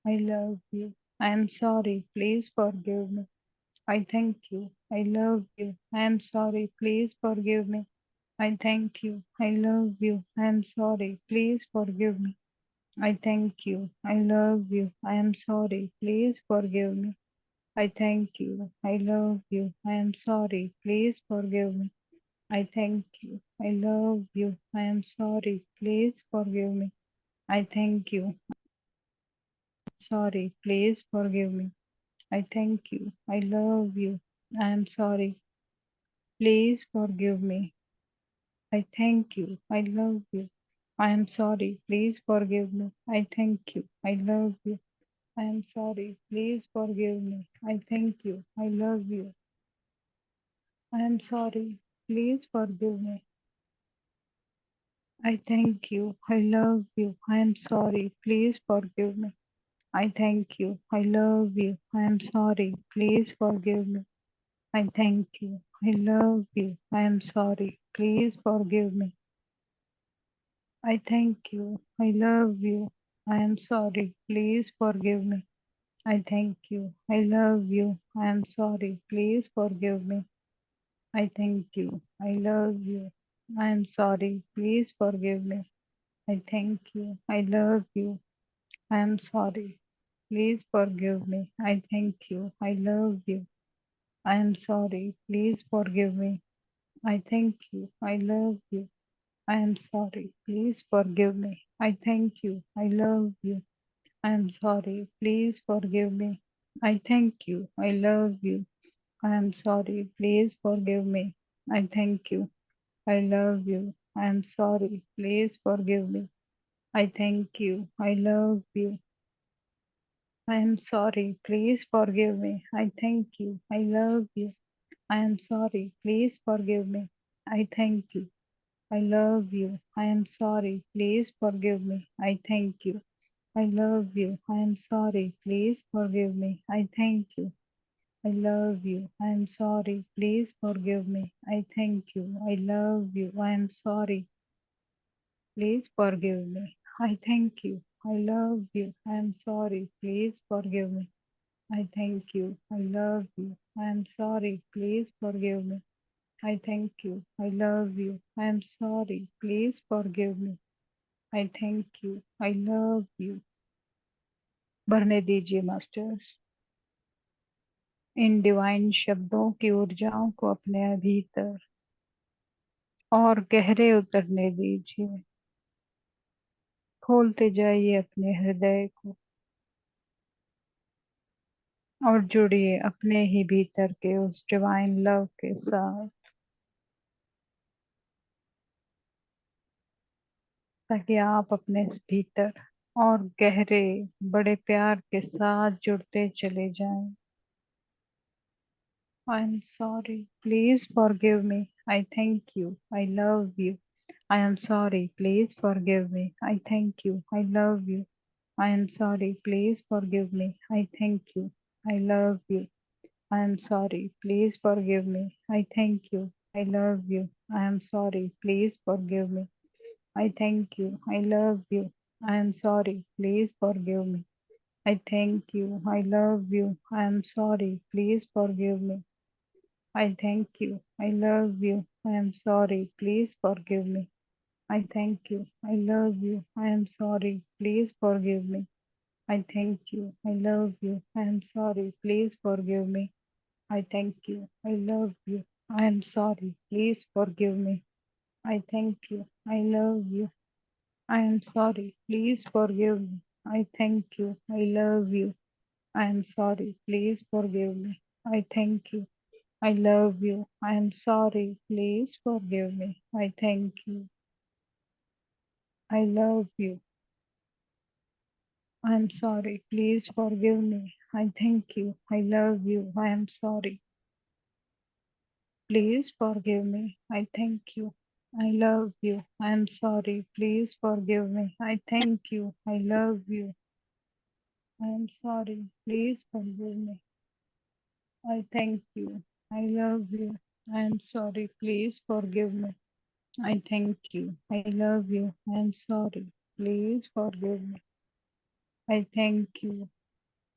I love you, I am sorry, please forgive me, I thank you. I love you. I am sorry. Please forgive me. I thank you. I love you. I am sorry. Please forgive me. I thank you. I love you. I am sorry. Please forgive me. I thank you. I love you. I am sorry. Please forgive me. I thank you. I love you. I am sorry. Please forgive me. I thank you. Sorry. Please forgive me. I thank you. I love you. I am sorry. Please forgive me. I thank you. I love you. I am sorry. Please forgive me. I thank you. I love you. I am sorry. Please forgive me. I thank you. I love you. I am sorry. Please forgive me. I thank you. I love you. I am sorry. Please forgive me. I thank you. I love you. I am sorry. Please forgive me. I thank you. I love you. I am sorry. Please forgive me. I thank you. I love you. I am sorry. Please forgive me. I thank you. I love you. I am sorry. Please forgive me. I thank you. I love you. I am sorry. Please forgive me. I thank you. I love you. I am sorry. Please forgive me. I thank you. I love you. I am sorry. Please forgive me. I thank you. I love you. I am sorry. Please forgive me. I thank you. I love you. I am sorry. Please forgive me. I thank you. I love you. I am sorry. Please forgive me. I thank you. I love you. I am sorry. Please forgive me. I thank you. I love you. I am sorry. Please forgive me. I thank you. I love you. I am sorry. Please forgive me. I thank you. I love you. I am sorry. Please forgive me. I thank you. I love you. I am sorry. Please forgive me. I thank you. I love you. I am sorry. Please forgive me. I thank you. I love you. I am sorry. Please forgive me. I thank you. I love you. I am sorry. Please forgive me. I thank you. I love you. I am sorry. Please forgive me. I thank you. I love you. I am sorry. Please forgive me. I thank you. I love you. भरने दीजिए masters in divine शब्दों की ऊर्जाओं को अपने भीतर और गहरे उतरने दीजिए। खोलते जाइए अपने हृदय को और जुड़िए अपने ही भीतर के उस डिवाइन लव के साथ, ताकि आप अपने भीतर और गहरे बड़े प्यार के साथ जुड़ते चले जाएं। I am sorry. Please forgive me. I thank you. I love you. I am sorry. Please forgive me. I thank you. I love you. I am sorry. Please forgive me. I thank you. I love you. I am sorry. Please forgive me. I thank you. I love you. I am sorry. Please forgive me. I thank you. I love you. I am sorry. Please forgive me. I thank you. I love you. I am sorry. Please forgive me. I thank you. I love you. I am sorry. Please forgive me. I thank you. I love you. I am sorry. Please forgive me. I thank you. I love you. I am sorry. Please forgive me. I thank you. I love you. I am sorry. Please forgive me. I thank you. I love you. I am sorry. Please forgive me. I thank you. I love you. I am sorry. Please forgive me. I thank you. I love you. I am sorry. Please forgive me. I thank you. I love you. I am sorry. Please forgive me. I thank you. I love you. I am sorry. Please forgive me. I thank you. I love you. I am sorry. Please forgive me. I thank you. I love you. I am sorry. Please forgive me. I thank you. I love you. I am sorry. Please forgive me. I thank you.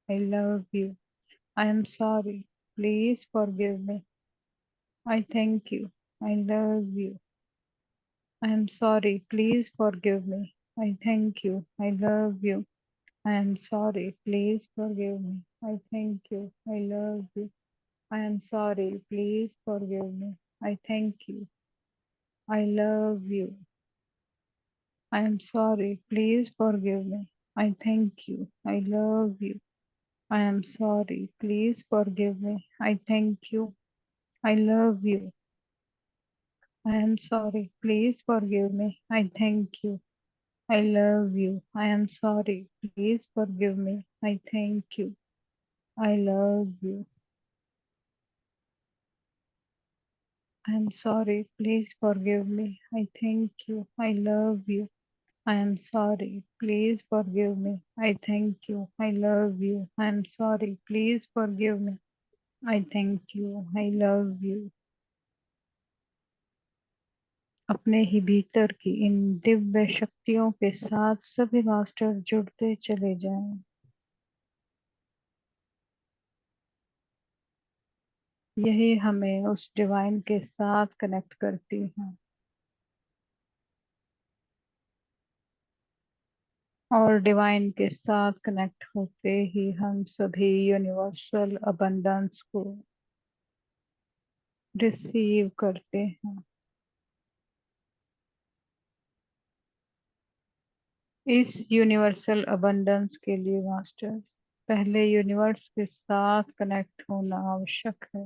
I love you. I am sorry. Please forgive me. I thank you. I love you. I am sorry. Please forgive me. I thank you. I love you. I am sorry. Please forgive me. I thank you. I love you. I am sorry. Please forgive me. I thank you. I love you. I am sorry. Please forgive me. I thank you. I love you. I am sorry. Please forgive me. I thank you. I love you. I am sorry. Please forgive me. I thank you. I love you. I am sorry. Please forgive me. I thank you. I love you. I am sorry. Please forgive me. I thank you. I love you. I am sorry. Please forgive me. I thank you. I love you. I am sorry. Please forgive me. I thank you. I love you. I am sorry. Please forgive me. I thank you. I love you. अपने ही भीतर की इन दिव्य शक्तियों के साथ सभी master जुड़ते चले जाएं। यही हमें उस डिवाइन के साथ कनेक्ट करती है और डिवाइन के साथ कनेक्ट होते ही हम सभी यूनिवर्सल अबंडेंस को रिसीव करते हैं। इस यूनिवर्सल अबंडेंस के लिए मास्टर्स पहले यूनिवर्स के साथ कनेक्ट होना आवश्यक है।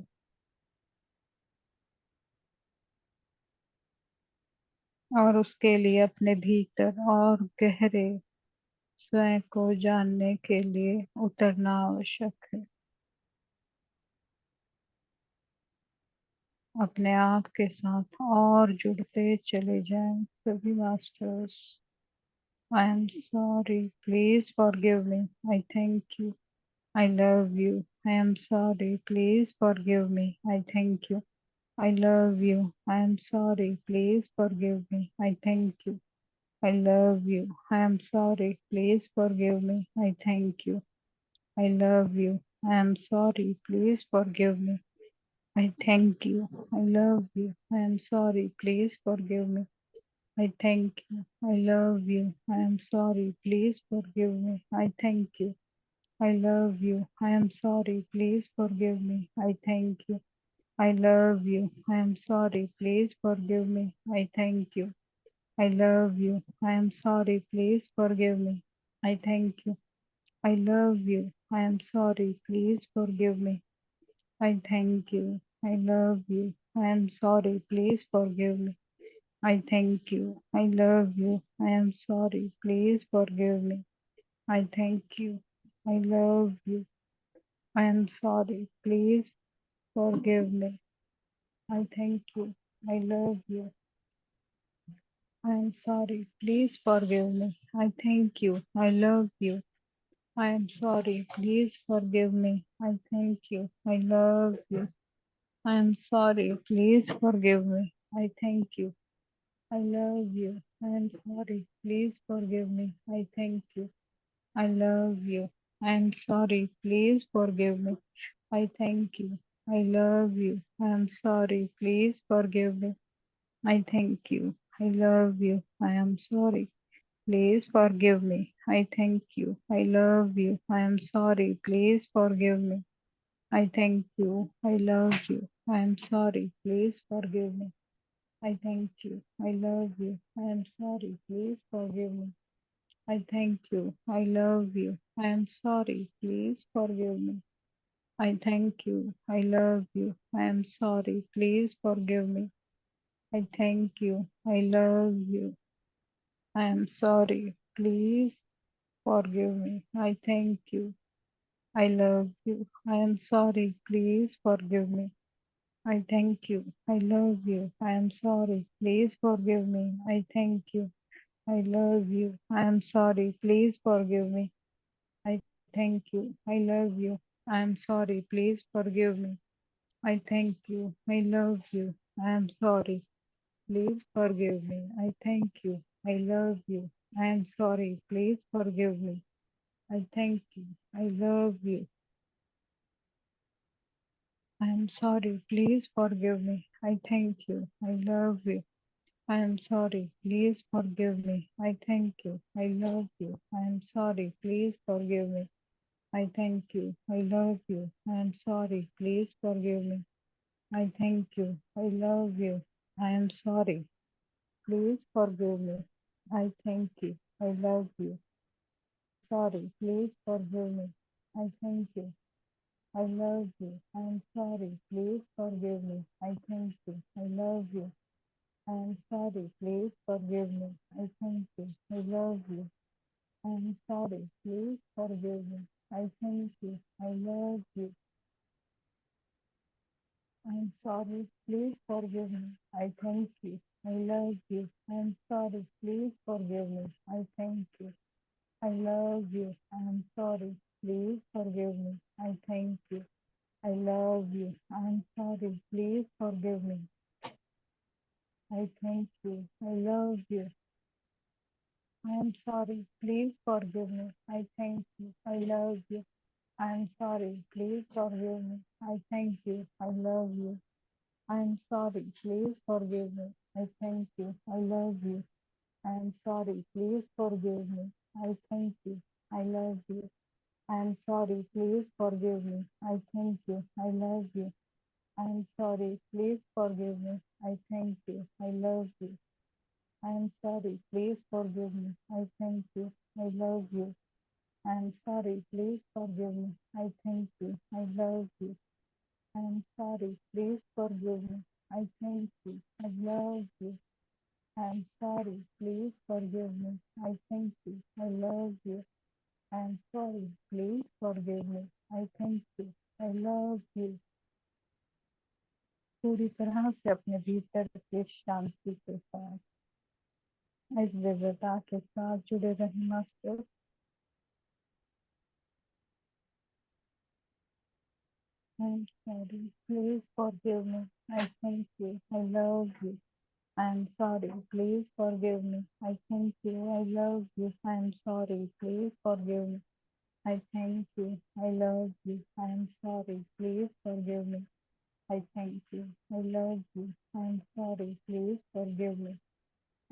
और उसके लिए अपने भीतर और गहरे स्वयं को जानने के लिए उतरना आवश्यक है। अपने आप के साथ और जुड़ते चले जाएं सभी masters. I am sorry. Please forgive me. I thank you. I love you. I am sorry. Please forgive me. I thank you. I love you. I am sorry. Please forgive me. I thank you. I love you. I am sorry. Please forgive me. I thank you. I love you. I am sorry. Please forgive me. I thank you. I love you. I am sorry. Please forgive me. I thank you. I love you. I am sorry. Please forgive me. I thank you. I love you. I am sorry. Please forgive me. I thank you. I love you. I am sorry. Please forgive me. I thank you. I love you. I am sorry. Please forgive me. I thank you. I love you. I am sorry. Please forgive me. I thank you. I love you. I am sorry. Please forgive me. I thank you. I love you. I am sorry. Please forgive me. I thank you. I love you. I am sorry. Please forgive me. I thank you. I love you. I am sorry. Please forgive me. I thank you. I love you. I am sorry. Please forgive me. I thank you. I love you. I am sorry. Please forgive me. I thank you. I love you. I am sorry. Please forgive me. I thank you. I love you. I am sorry. Please forgive me. I thank you. I love you. I am sorry. Please forgive me. I thank you. I love you. I am sorry. Please forgive me. I thank you. I love you. I am sorry. Please forgive me. I thank you. I love you. I am sorry. Please forgive me. I thank you. I love you. I am sorry. Please forgive me. I thank you. I love you. I am sorry. Please forgive me. I thank you. I love you. I am sorry. Please forgive me. I thank you. I love you. I am sorry. Please forgive me. I thank you. I love you. I am sorry. Please forgive me. I thank you. I love you. I am sorry. Please forgive me. I thank you. I love you. I am sorry. Please forgive me. I thank you. I love you. I am sorry. Please forgive me. I thank you. I love you. I am sorry. Please forgive me. I thank you. I love you. I am sorry. Please forgive me. I thank you. I love you. I am sorry. Please forgive me. I thank you. I love you. I am sorry. Please forgive me. I thank you. I love you. I am sorry. Please forgive me. I thank you. I love you. I am sorry. Please forgive me. I thank you. I love you. I am sorry. Please forgive me. I thank you. I love you. Sorry. Please forgive me. I thank you. I love you. I am sorry. Please forgive me. I thank you. I love you. I am sorry. Please forgive me. I thank you. I love you. I am sorry. Please forgive me. I thank you. I love you. I am sorry. Please forgive me. I thank you. I love you. I am sorry. Please forgive me. I thank you. I love you. I am sorry. Please forgive me. I thank you. I love you. I am sorry. Please forgive me. I thank you. I love you. I am sorry. Please forgive me. I thank you. I love you. I am sorry. Please forgive me. I thank you. I love you. I am sorry. Please forgive me. I thank you. I love you. I am sorry. Please forgive me. I thank you. I love you. I am sorry. Please forgive me. I thank you. I love you. I am sorry. Please forgive me. I thank you. I love you. I am sorry. Please forgive me. I thank you. I love you. I am sorry. Please forgive me. I thank you. I love you. I am sorry. Please forgive me. I thank you. I love you. I am sorry. Please forgive me. I thank you. I love you. I am sorry. Please forgive me. I thank you. I love you. पूरी तरह से अपने भीतर के शांति के साथ, इस विविधता के साथ जुड़े रहें master. I'm sorry. Please forgive me. I thank you. I love you. I am sorry. Please forgive me. I thank you. I love you. I am sorry. Please forgive me. I thank you. I love you. I am sorry. Please forgive me. I thank you. I love you. I am sorry. Please forgive me.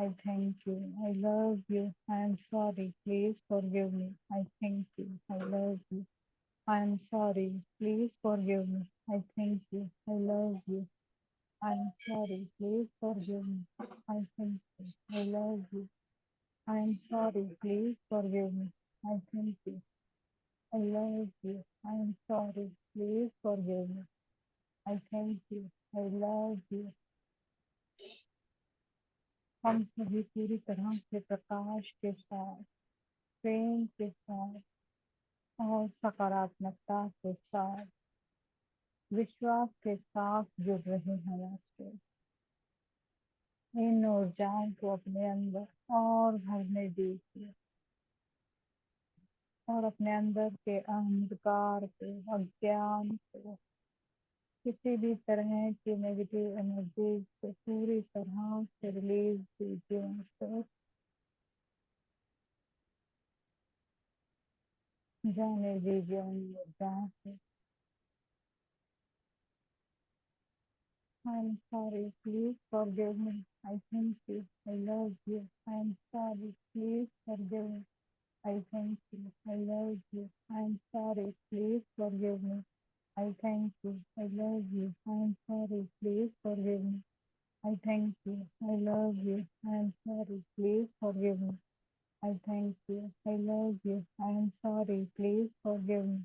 I thank you. I love you. I am sorry. Please forgive me. I thank you. I love you. I am sorry. Please forgive me. I thank you. I love you. I am sorry. Please forgive me. I thank you. I love you. I am sorry. Please forgive me. I thank you. I love you. I am sorry. Please forgive me. I thank you. I love you. हम सभी पूरी तरह से प्रकाश के साथ, प्रेम के साथ और सकारात्मकता के साथ, विश्वास के साथ जुड़ रहे हैं आपसे। इन ऊर्जाओं को अपने अंदर और भरने दीजिए और अपने अंदर के अंधकार को, अज्ञान को, किसी भी तरह की नेगेटिव एनर्जी को पूरी तरह से रिलीज दीजिए मास्टर। जाने दीजिए उन ऊर्जाओं से। I am sorry, please forgive me. I thank you. I love you. I am sorry, please forgive me. I thank you. I love you. I am sorry, please forgive me. I thank you. I love you. I am sorry. Please forgive me. I thank you. I love you. I am sorry. Please forgive me. I thank you. I love you. I am sorry. Please forgive me.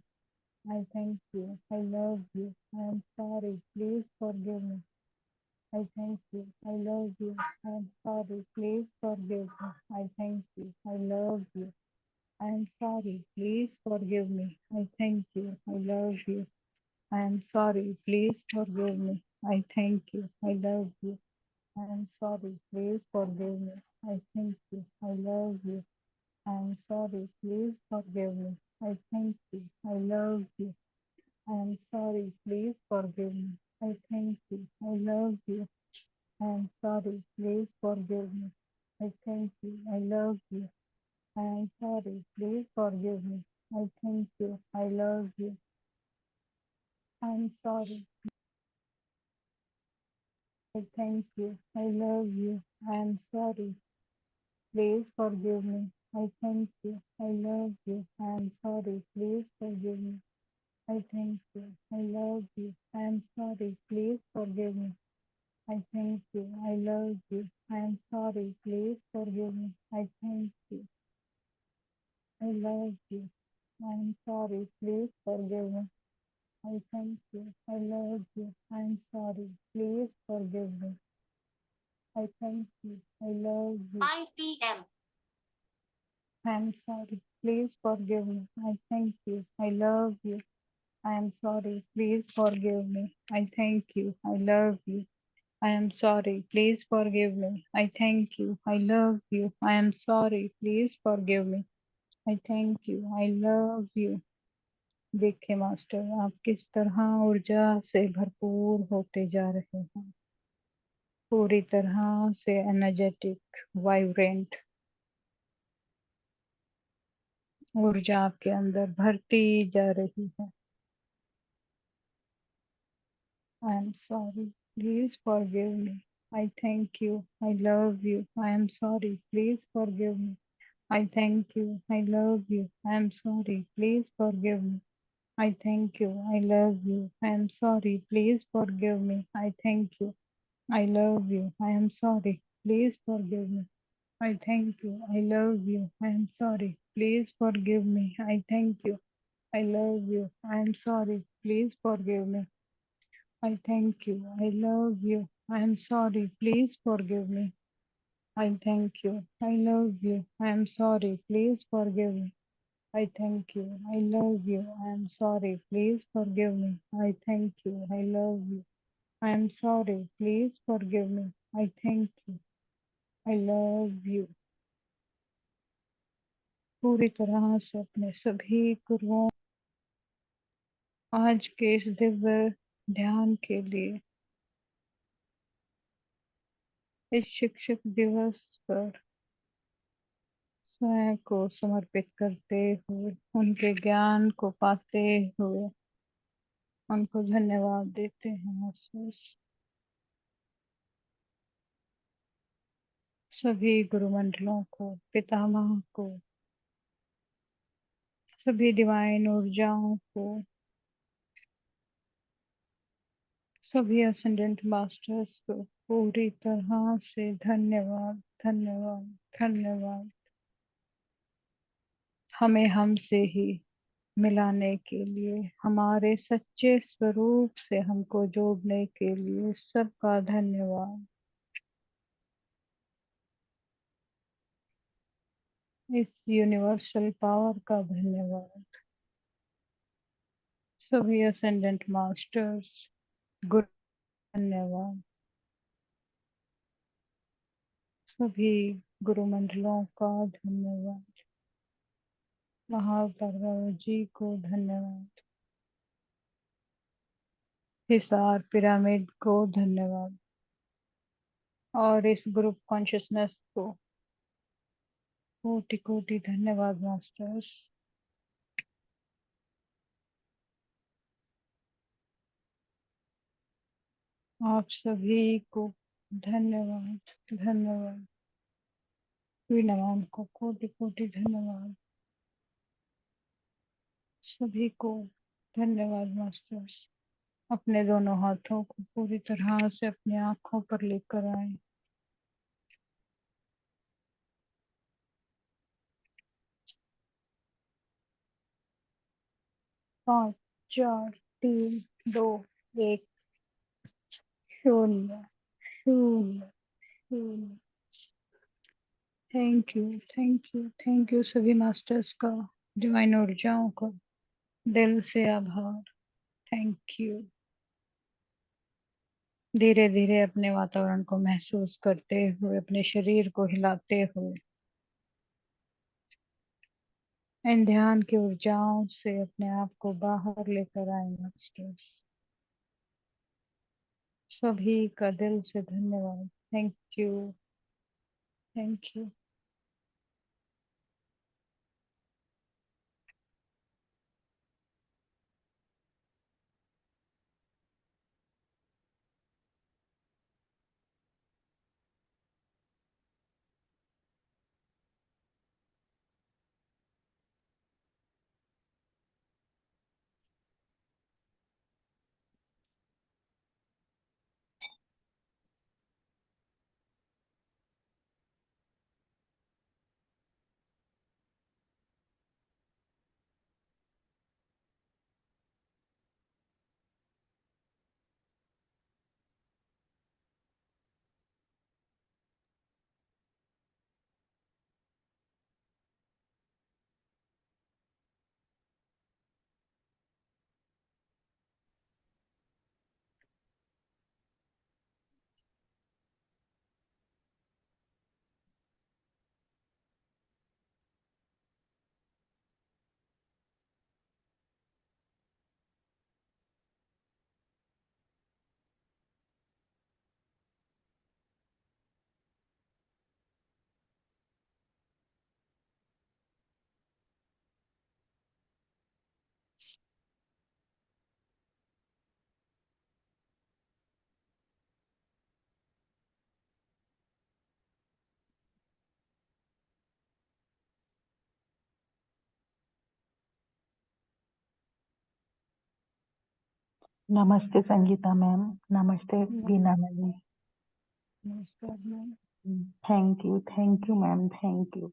I thank you. I love you. I am sorry. Please forgive me. I thank you. I love you. I am sorry. Please forgive me. I thank you. I love you. I am sorry. Please forgive me. I thank you. I love you. I am sorry. Please forgive me. I thank you. I love you. I am sorry. Please forgive me. I thank you. I love you. I am sorry. Please forgive me. I thank you. I love you. I am sorry. Please forgive me. I thank you. I love you. I am sorry. Please forgive me. I thank you. I love you. I am sorry. Please forgive me. I thank you. I love you. I am sorry. I thank you. I love you. I am sorry. Please forgive me. I thank you. I love you. I am sorry. Please forgive me. I thank you. I love you. I am sorry. Please forgive me. I thank you. I love you. I am sorry. Please forgive me. I thank you. I love you. I am sorry. Please forgive me. I thank you. I love you. I am sorry. Please forgive me. I thank you. I love you. 5 p.m. I am sorry. Please forgive me. I thank you. I love you. I am sorry. Please forgive me. I thank you. I love you. I am sorry. Please forgive me. I thank you. I love you. I am sorry. Please forgive me. I thank you. I love you. देखिए master, आप किस तरह ऊर्जा से भरपूर होते जा रहे हैं, पूरी तरह से एनर्जेटिक, वाइब्रेंट ऊर्जा आपके अंदर भरती जा रही है। I am sorry. Please forgive me. I thank you. I love you. I am sorry. Please forgive me. I thank you. I love you. I am sorry. Please forgive me. I thank you. I love you. I am sorry. Please forgive me. I thank you. I love you. I am sorry. Please forgive me. I thank you. I love you. I am sorry. Please forgive me. I thank you. I love you. I am sorry. Please forgive me. I thank you. I love you. I am sorry. Please forgive me. I thank you. I love you. I am sorry. Please forgive me. I thank you. I love you. I am sorry. Please forgive me. I thank you. I love you. I am sorry. Please forgive me. I thank you. I love you. पूरी तरह से अपने सभी गुरुओं आज के इस दिव्य ध्यान के लिए, इस शिक्षक दिवस पर स्वयं को समर्पित करते हुए, उनके ज्ञान को पाते हुए उनको धन्यवाद देते हैं। महसूस सभी गुरुमंडलों को, पितामह को, सभी डिवाइन ऊर्जाओं को, सभी असेंडेंट मास्टर्स को पूरी तरह से धन्यवाद, धन्यवाद, धन्यवाद। हमें हमसे ही मिलाने के लिए, हमारे सच्चे स्वरूप से हमको जोड़ने के लिए सबका धन्यवाद। इस यूनिवर्सल पावर का धन्यवाद। सभी असेंडेंट मास्टर्स, गुरु धन्यवाद। सभी गुरु मंडलों का धन्यवाद। महाअवतार बाबा जी को धन्यवाद। हिसार पिरामिड को धन्यवाद। और इस ग्रुप कॉन्शियसनेस को कोटि कोटि धन्यवाद मास्टर्स। आप सभी को धन्यवाद, धन्यवाद। विनमान को कोटि कोटि धन्यवाद। सभी को धन्यवाद मास्टर्स। अपने दोनों हाथों को पूरी तरह से अपनी आंखों पर लेकर आए। 5 4 3 2 1 0 0 0। Thank you thank you thank you सभी मास्टर्स का, डिवाइन ऊर्जाओं का दिल से आभार। Thank you. धीरे धीरे अपने वातावरण को महसूस करते हुए, अपने शरीर को हिलाते हुए, इन ध्यान की ऊर्जाओं से अपने आप को बाहर लेकर आए मास्टर्स। सभी का दिल से धन्यवाद। Thank you thank you. नमस्ते संगीता मैम, नमस्ते बीना मैम। नमस्कार ma'am. Thank you ma'am, thank you.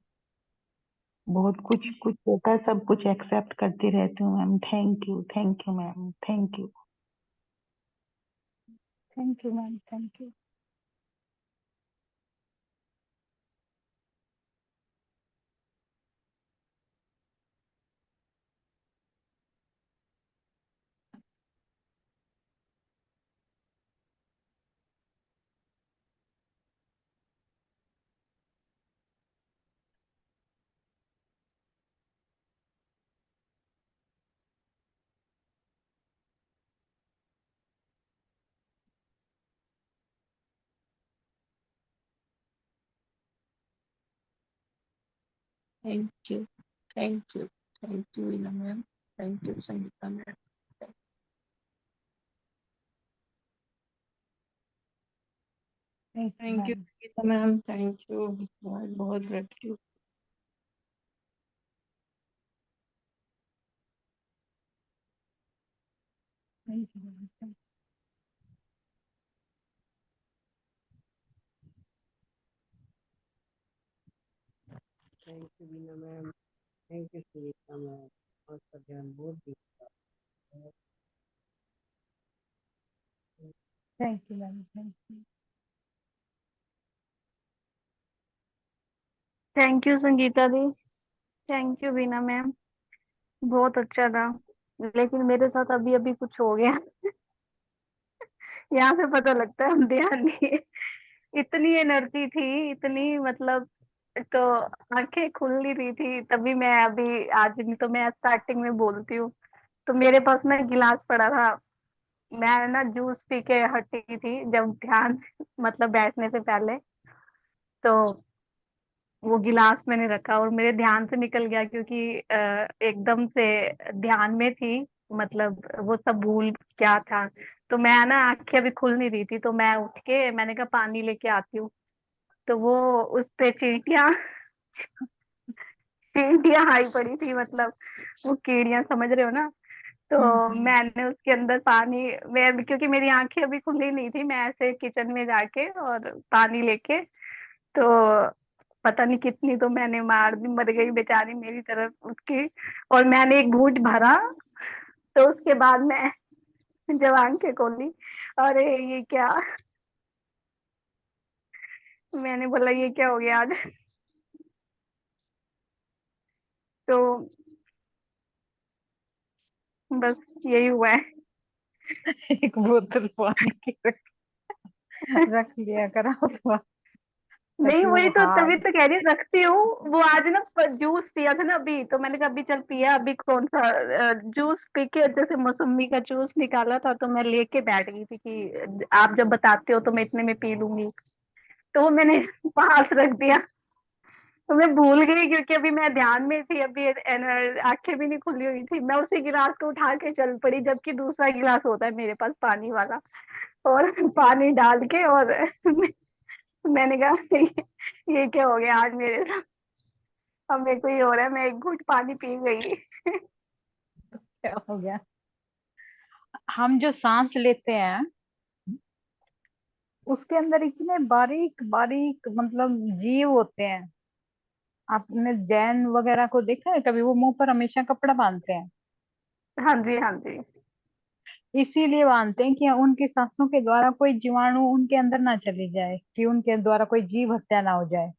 बहुत कुछ कुछ होता है, सब कुछ एक्सेप्ट करती रहती हूँ ma'am. Thank you ma'am, thank you. Thank you ma'am, thank you. Thank you thank you thank you Veena ma'am, thank you Sangeeta ma'am. Thank you Sangeeta ma'am, thank you, बहुत बहुत gratitude. Thank you ma'am. Thank you Beena ma'am, thank you Sunita ma'am, आपका ध्यान बहुत दिया। Thank you ma'am, thank you. Thank you Sangeeta di, thank you Beena ma'am, बहुत अच्छा था। लेकिन मेरे साथ अभी अभी कुछ हो गया। यहाँ से पता लगता है हम ध्यान नहीं। इतनी एनर्जी थी, इतनी मतलब, तो आंखें खुल नहीं रही थी तभी। मैं अभी आज नहीं तो मैं स्टार्टिंग में बोलती हूँ। तो मेरे पास ना गिलास पड़ा था, मैं ना जूस पी के हटी थी जब ध्यान मतलब बैठने से पहले। तो वो गिलास मैंने रखा और मेरे ध्यान से निकल गया, क्योंकि एकदम से ध्यान में थी, मतलब वो सब भूल क्या था। तो मैं ना आंखें अभी खुल नहीं रही थी, तो मैं उठ के मैंने कहा पानी लेके आती हूँ। तो वो उस पे चींटियां चींटियां आई पड़ी थी, मतलब वो कीड़ियां, समझ रहे हो ना। तो मैंने उसके अंदर पानी, मैं क्योंकि मेरी आंखें अभी खुली नहीं थी, मैं ऐसे किचन में जाके और पानी लेके, तो पता नहीं कितनी तो मैंने मार दी, मर गई बेचारी मेरी तरफ उसकी। और मैंने एक घूंट भरा, तो उसके बाद मैं जब आंखें खोली, अरे ये क्या, मैंने बोला ये क्या हो गया आज। तो बस यही हुआ है। एक बोतल पानी की रख लिया करा तो नहीं ताकि वही वो तो, तभी हार्ड। तो कह रही रखती हूँ। वो आज ना जूस पिया था ना अभी, तो मैंने कहा अभी चल पिया, अभी कौन सा जूस पी के, जैसे मौसम्मी का जूस निकाला था, तो मैं लेके बैठ गई थी कि आप जब बताते हो तो मैं इतने में पी लूंगी, तो वो मैंने पास रख दिया। तो मैं भूल गई, क्योंकि अभी मैं ध्यान में थी, अभी आंखें भी नहीं खुली हुई थी, मैं उसी गिलास को उठा के चल पड़ी, जबकि दूसरा गिलास होता है मेरे पास पानी वाला, और पानी डाल के, और मैंने कहा ये क्या हो गया आज मेरे साथ, अब मेरे को ये हो रहा है, मैं एक घूंट पानी पी गई। क्या हो गया? हम जो सांस लेते हैं उसके अंदर इतने बारीक बारीक मतलब जीव होते हैं। आपने जैन वगैरह को देखा है कभी? वो मुंह पर हमेशा कपड़ा बांधते हैं, हाँ जी, हाँ जी। इसीलिए बांधते हैं कि उनकी सांसों के द्वारा कोई जीवाणु उनके अंदर ना चली जाए, कि उनके द्वारा कोई जीव हत्या ना हो जाए।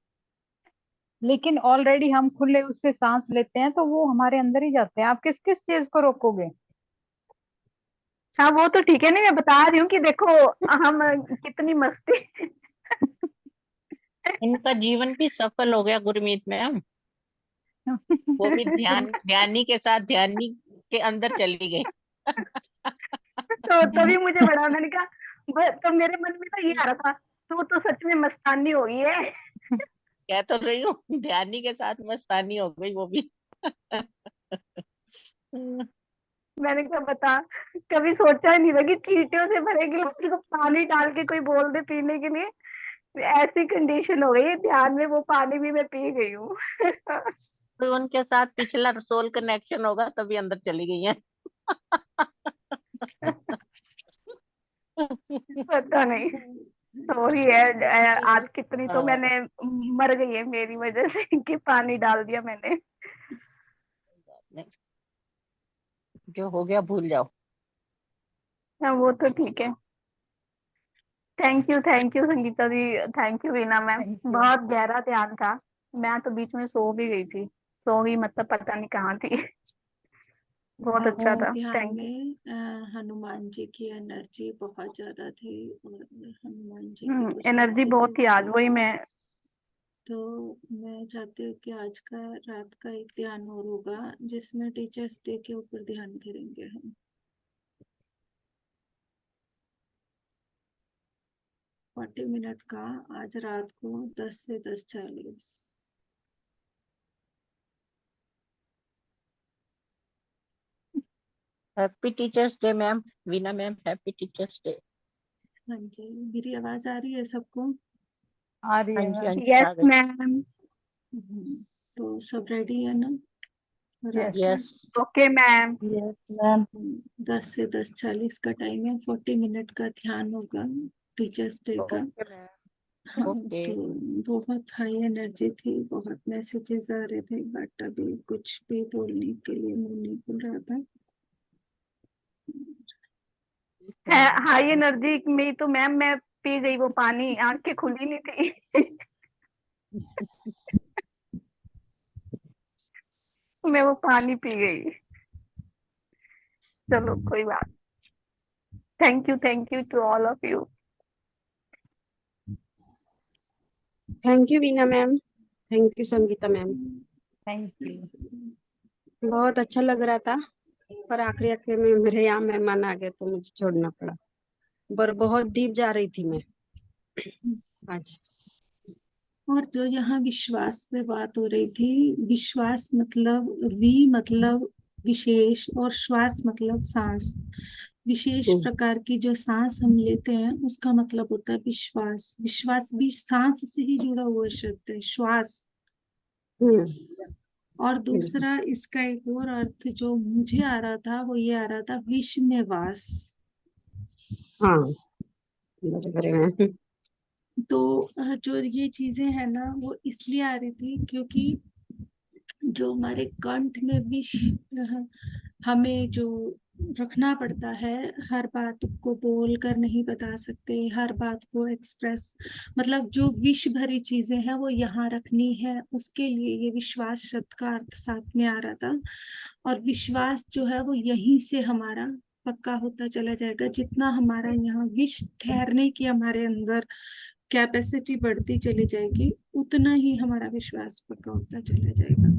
लेकिन ऑलरेडी हम खुले उससे सांस लेते हैं तो वो हमारे अंदर ही जाते हैं। आप किस किस चीज को रोकोगे? हाँ वो तो ठीक है, नहीं मैं बता रही हूँ कि देखो हम कितनी मस्ती। इनका जीवन भी सफल हो गया गुरमीत मैम, वो भी ध्यानी के साथ ध्यानी के अंदर चली गई। तो तभी मुझे बड़ा, मैंने कहा तो मेरे मन में तो ये आ रहा था, तो सच में मस्तानी हो गई है। कह तो रही हूँ, ध्यानी के साथ मस्तानी हो गई वो भी। मैंने कहा बता, कभी सोचा ही नहीं था कि चींटियों से भरे गिलास को पानी डाल के कोई बोल दे पीने के लिए, ऐसी कंडीशन हो गई ध्यान में, वो पानी भी मैं पी गई हूँ। तो उनके साथ पिछला सोल कनेक्शन होगा तभी अंदर चली गई है। पता नहीं, सॉरी है, आज कितनी तो मैंने मर गई है मेरी वजह से कि पानी डाल दिया मैंने। जो हो गया भूल जाओ। हाँ वो तो ठीक है। Thank you Sangeeta ji, thank you Veena ma'am, thank you. बहुत गहरा ध्यान था। मैं तो बीच में सो भी गई थी, सो गई मतलब पता नहीं कहाँ थी। बहुत अच्छा था, ध्यान थैंक यू। में हनुमान जी की एनर्जी बहुत ज्यादा थी, और हनुमान जी के कुछ एनर्जी बहुत थी मैसेजेस आज, वही मैं। तो मैं चाहती हूँ कि आज का रात का एक ध्यान और होगा जिसमें टीचर्स डे के ऊपर ध्यान करेंगे हम। 40 मिनट का, आज रात को 10 से 10:40। Happy teachers day ma'am, Veena ma'am, happy teachers day. हाँ जी, मेरी आवाज आ रही है सबको? आ रही हाँ है जी, हाँ मैम। जी, आ यस गई। मैम। तो सब रेडी है ना? रात यस। का yes. Okay ma'am. Yes ma'am. 10 से 10:40 का टाइम है, 40 मिनट का ध्यान होगा टीचर्स डे का। Okay ma'am. हाँ, ओके। तो बहुत हाई एनर्जी थी, बहुत मैसेजेस आ रहे थे, बट अभी कुछ भी बोलने के लिए मुंह नहीं खुल रहा था। हाई एनर्जी में तो मैम मैं पी गई वो पानी, आंखें खुली नहीं थी। मैं वो पानी पी गई। चलो कोई बात। Thank you to all of you. Thank you Veena ma'am, thank you Sangeeta ma'am, thank you. बहुत अच्छा लग रहा था, पर आखिरी आखिरी में मेरे यहाँ मेहमान आ गए तो मुझे छोड़ना पड़ा, पर बहुत डीप जा रही थी मैं आज। और जो यहाँ विश्वास पे बात हो रही थी, विश्वास मतलब वी मतलब विशेष, और श्वास मतलब सांस। विशेष प्रकार की जो सांस हम लेते हैं उसका मतलब होता है विश्वास। विश्वास भी सांस से ही जुड़ा हुआ शब्द है, श्वास। और दूसरा इसका एक और अर्थ जो मुझे आ रहा था वो ये आ रहा था, विश्व में वास। हाँ बराबर है मैम। तो जो ये चीजें है ना वो इसलिए आ रही थी क्योंकि जो हमारे कंठ में विष हमें जो रखना पड़ता है, हर बात को बोल कर नहीं बता सकते, हर बात को एक्सप्रेस, मतलब जो विष भरी चीजें हैं वो यहाँ रखनी है, उसके लिए ये विश्वास शब्द का अर्थ साथ में आ रहा था। और विश्वास जो है वो यहीं से हमारा पक्का होता चला जाएगा। जितना हमारा यहाँ विष ठहरने की हमारे अंदर कैपेसिटी बढ़ती चली जाएगी, उतना ही हमारा विश्वास पक्का होता चला जाएगा।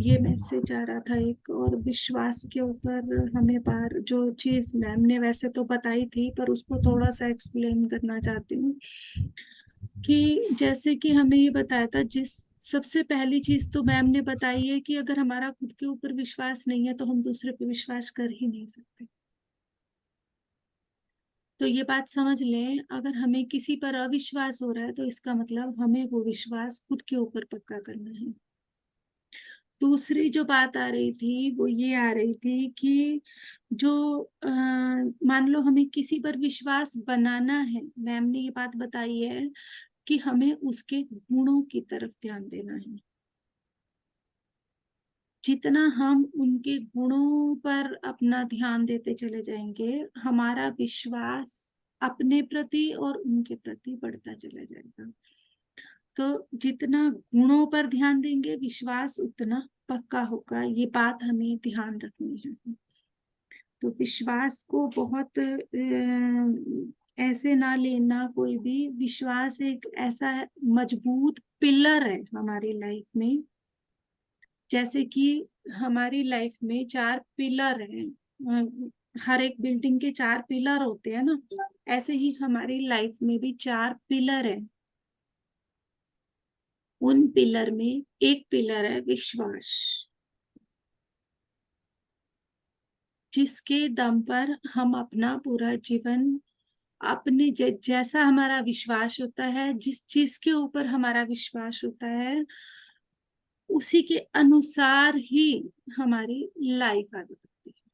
ये मैसेज आ रहा था एक। और विश्वास के ऊपर हमें बार जो चीज मैम ने वैसे तो बताई थी, पर उसको थोड़ा सा एक्सप्लेन करना चाहती हूँ कि जैसे कि हमें ये बताया था, जिस सबसे पहली चीज तो मैम ने बताई है कि अगर हमारा खुद के ऊपर विश्वास नहीं है तो हम दूसरे पे विश्वास कर ही नहीं सकते। तो ये बात समझ लें, अगर हमें किसी पर अविश्वास हो रहा है तो इसका मतलब हमें वो विश्वास खुद के ऊपर पक्का करना है। दूसरी जो बात आ रही थी वो ये आ रही थी कि जो मान लो हमें किसी पर विश्वास बनाना है, मैम ने ये बात बताई है कि हमें उसके गुणों की तरफ ध्यान देना है। जितना हम उनके गुणों पर अपना ध्यान देते चले जाएंगे, हमारा विश्वास अपने प्रति और उनके प्रति बढ़ता चला जाएगा। तो जितना गुणों पर ध्यान देंगे, विश्वास उतना पक्का होगा। ये बात हमें ध्यान रखनी है। तो विश्वास को बहुत ऐसे ना लेना कोई भी। विश्वास एक ऐसा मजबूत पिलर है हमारी लाइफ में। जैसे कि हमारी लाइफ में 4 पिलर हैं, हर एक बिल्डिंग के 4 पिलर होते हैं ना, ऐसे ही हमारी लाइफ में भी 4 पिलर हैं। उन पिलर में एक पिलर है विश्वास, जिसके दम पर हम अपना पूरा जीवन अपने जैसा हमारा विश्वास होता है, जिस चीज के ऊपर हमारा विश्वास होता है, उसी के अनुसार ही हमारी लाइफ आगे बढ़ती है।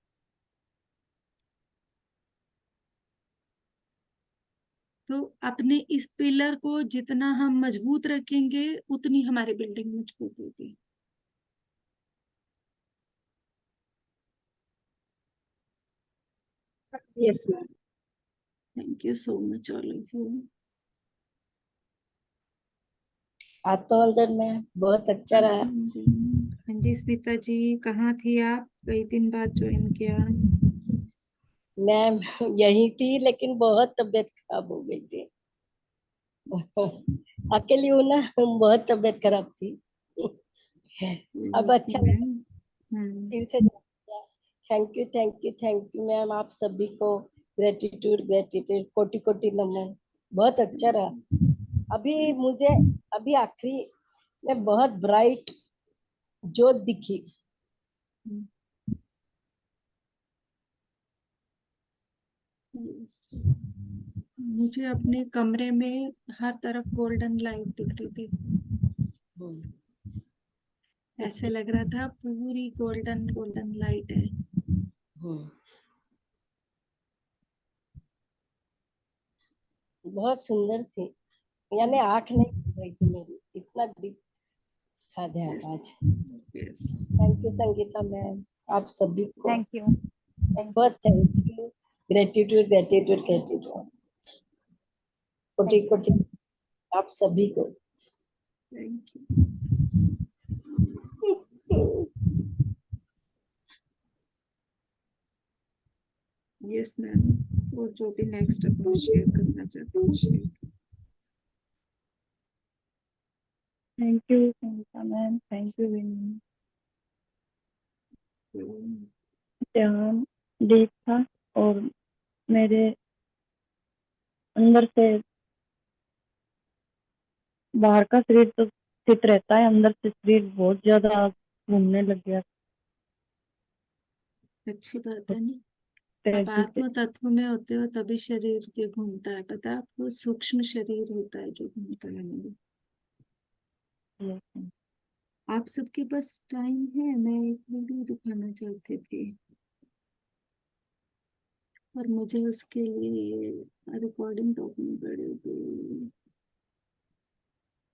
तो अपने इस पिलर को जितना हम मजबूत रखेंगे, उतनी हमारी बिल्डिंग मजबूत होगी। Yes ma'am. Thank you so much all of you. आत्मवंदन में बहुत अच्छा रहा। हाँ जी स्मिता जी, कहाँ थी आप? कई दिन बाद ज्वाइन किया। मैं यही थी, लेकिन बहुत तबीयत खराब हो गई थी। अकेली हूँ ना, बहुत तबीयत खराब थी। अब अच्छा लगा फिर से। Thank you thank you thank you ma'am, आप सभी को ग्रेटिट्यूड ग्रेटिट्यूड, कोटि कोटि नमन। बहुत अच्छा रहा। अभी आखिरी में बहुत ब्राइट ज्योत दिखी। मुझे अपने कमरे में हर तरफ गोल्डन लाइट दिख रही थी। ऐसे लग रहा था पूरी गोल्डन गोल्डन लाइट है। बहुत सुंदर थी, यानी आंख नहीं खुल रही थी मेरी, इतना डीप था ध्यान आज। थैंक यू संगीता मैम, आप सभी को थैंक यू। बहुत thank you. Gratitude gratitude gratitude, कोटि कोटि आप सभी को। Thank you. यस मैम, और जो भी नेक्स्ट अपना शेयर करना चाहते हैं share. Thank you Sangeeta ma'am, thank you Vini. ध्यान डीप था और मेरे अंदर से बाहर का शरीर तो स्थित रहता है, अंदर से शरीर बहुत ज्यादा घूमने लग गया। अच्छी बात है ना। आप आत्म तत्व में होते हो तभी शरीर के घूमता है, पता है आपको? सूक्ष्म शरीर होता है जो घूमता है। आप सबके पास टाइम है? मैं एक वीडियो दिखाना चाहते थे, पर मुझे उसके लिए रिकॉर्डिंग रोकनी पड़ेगी।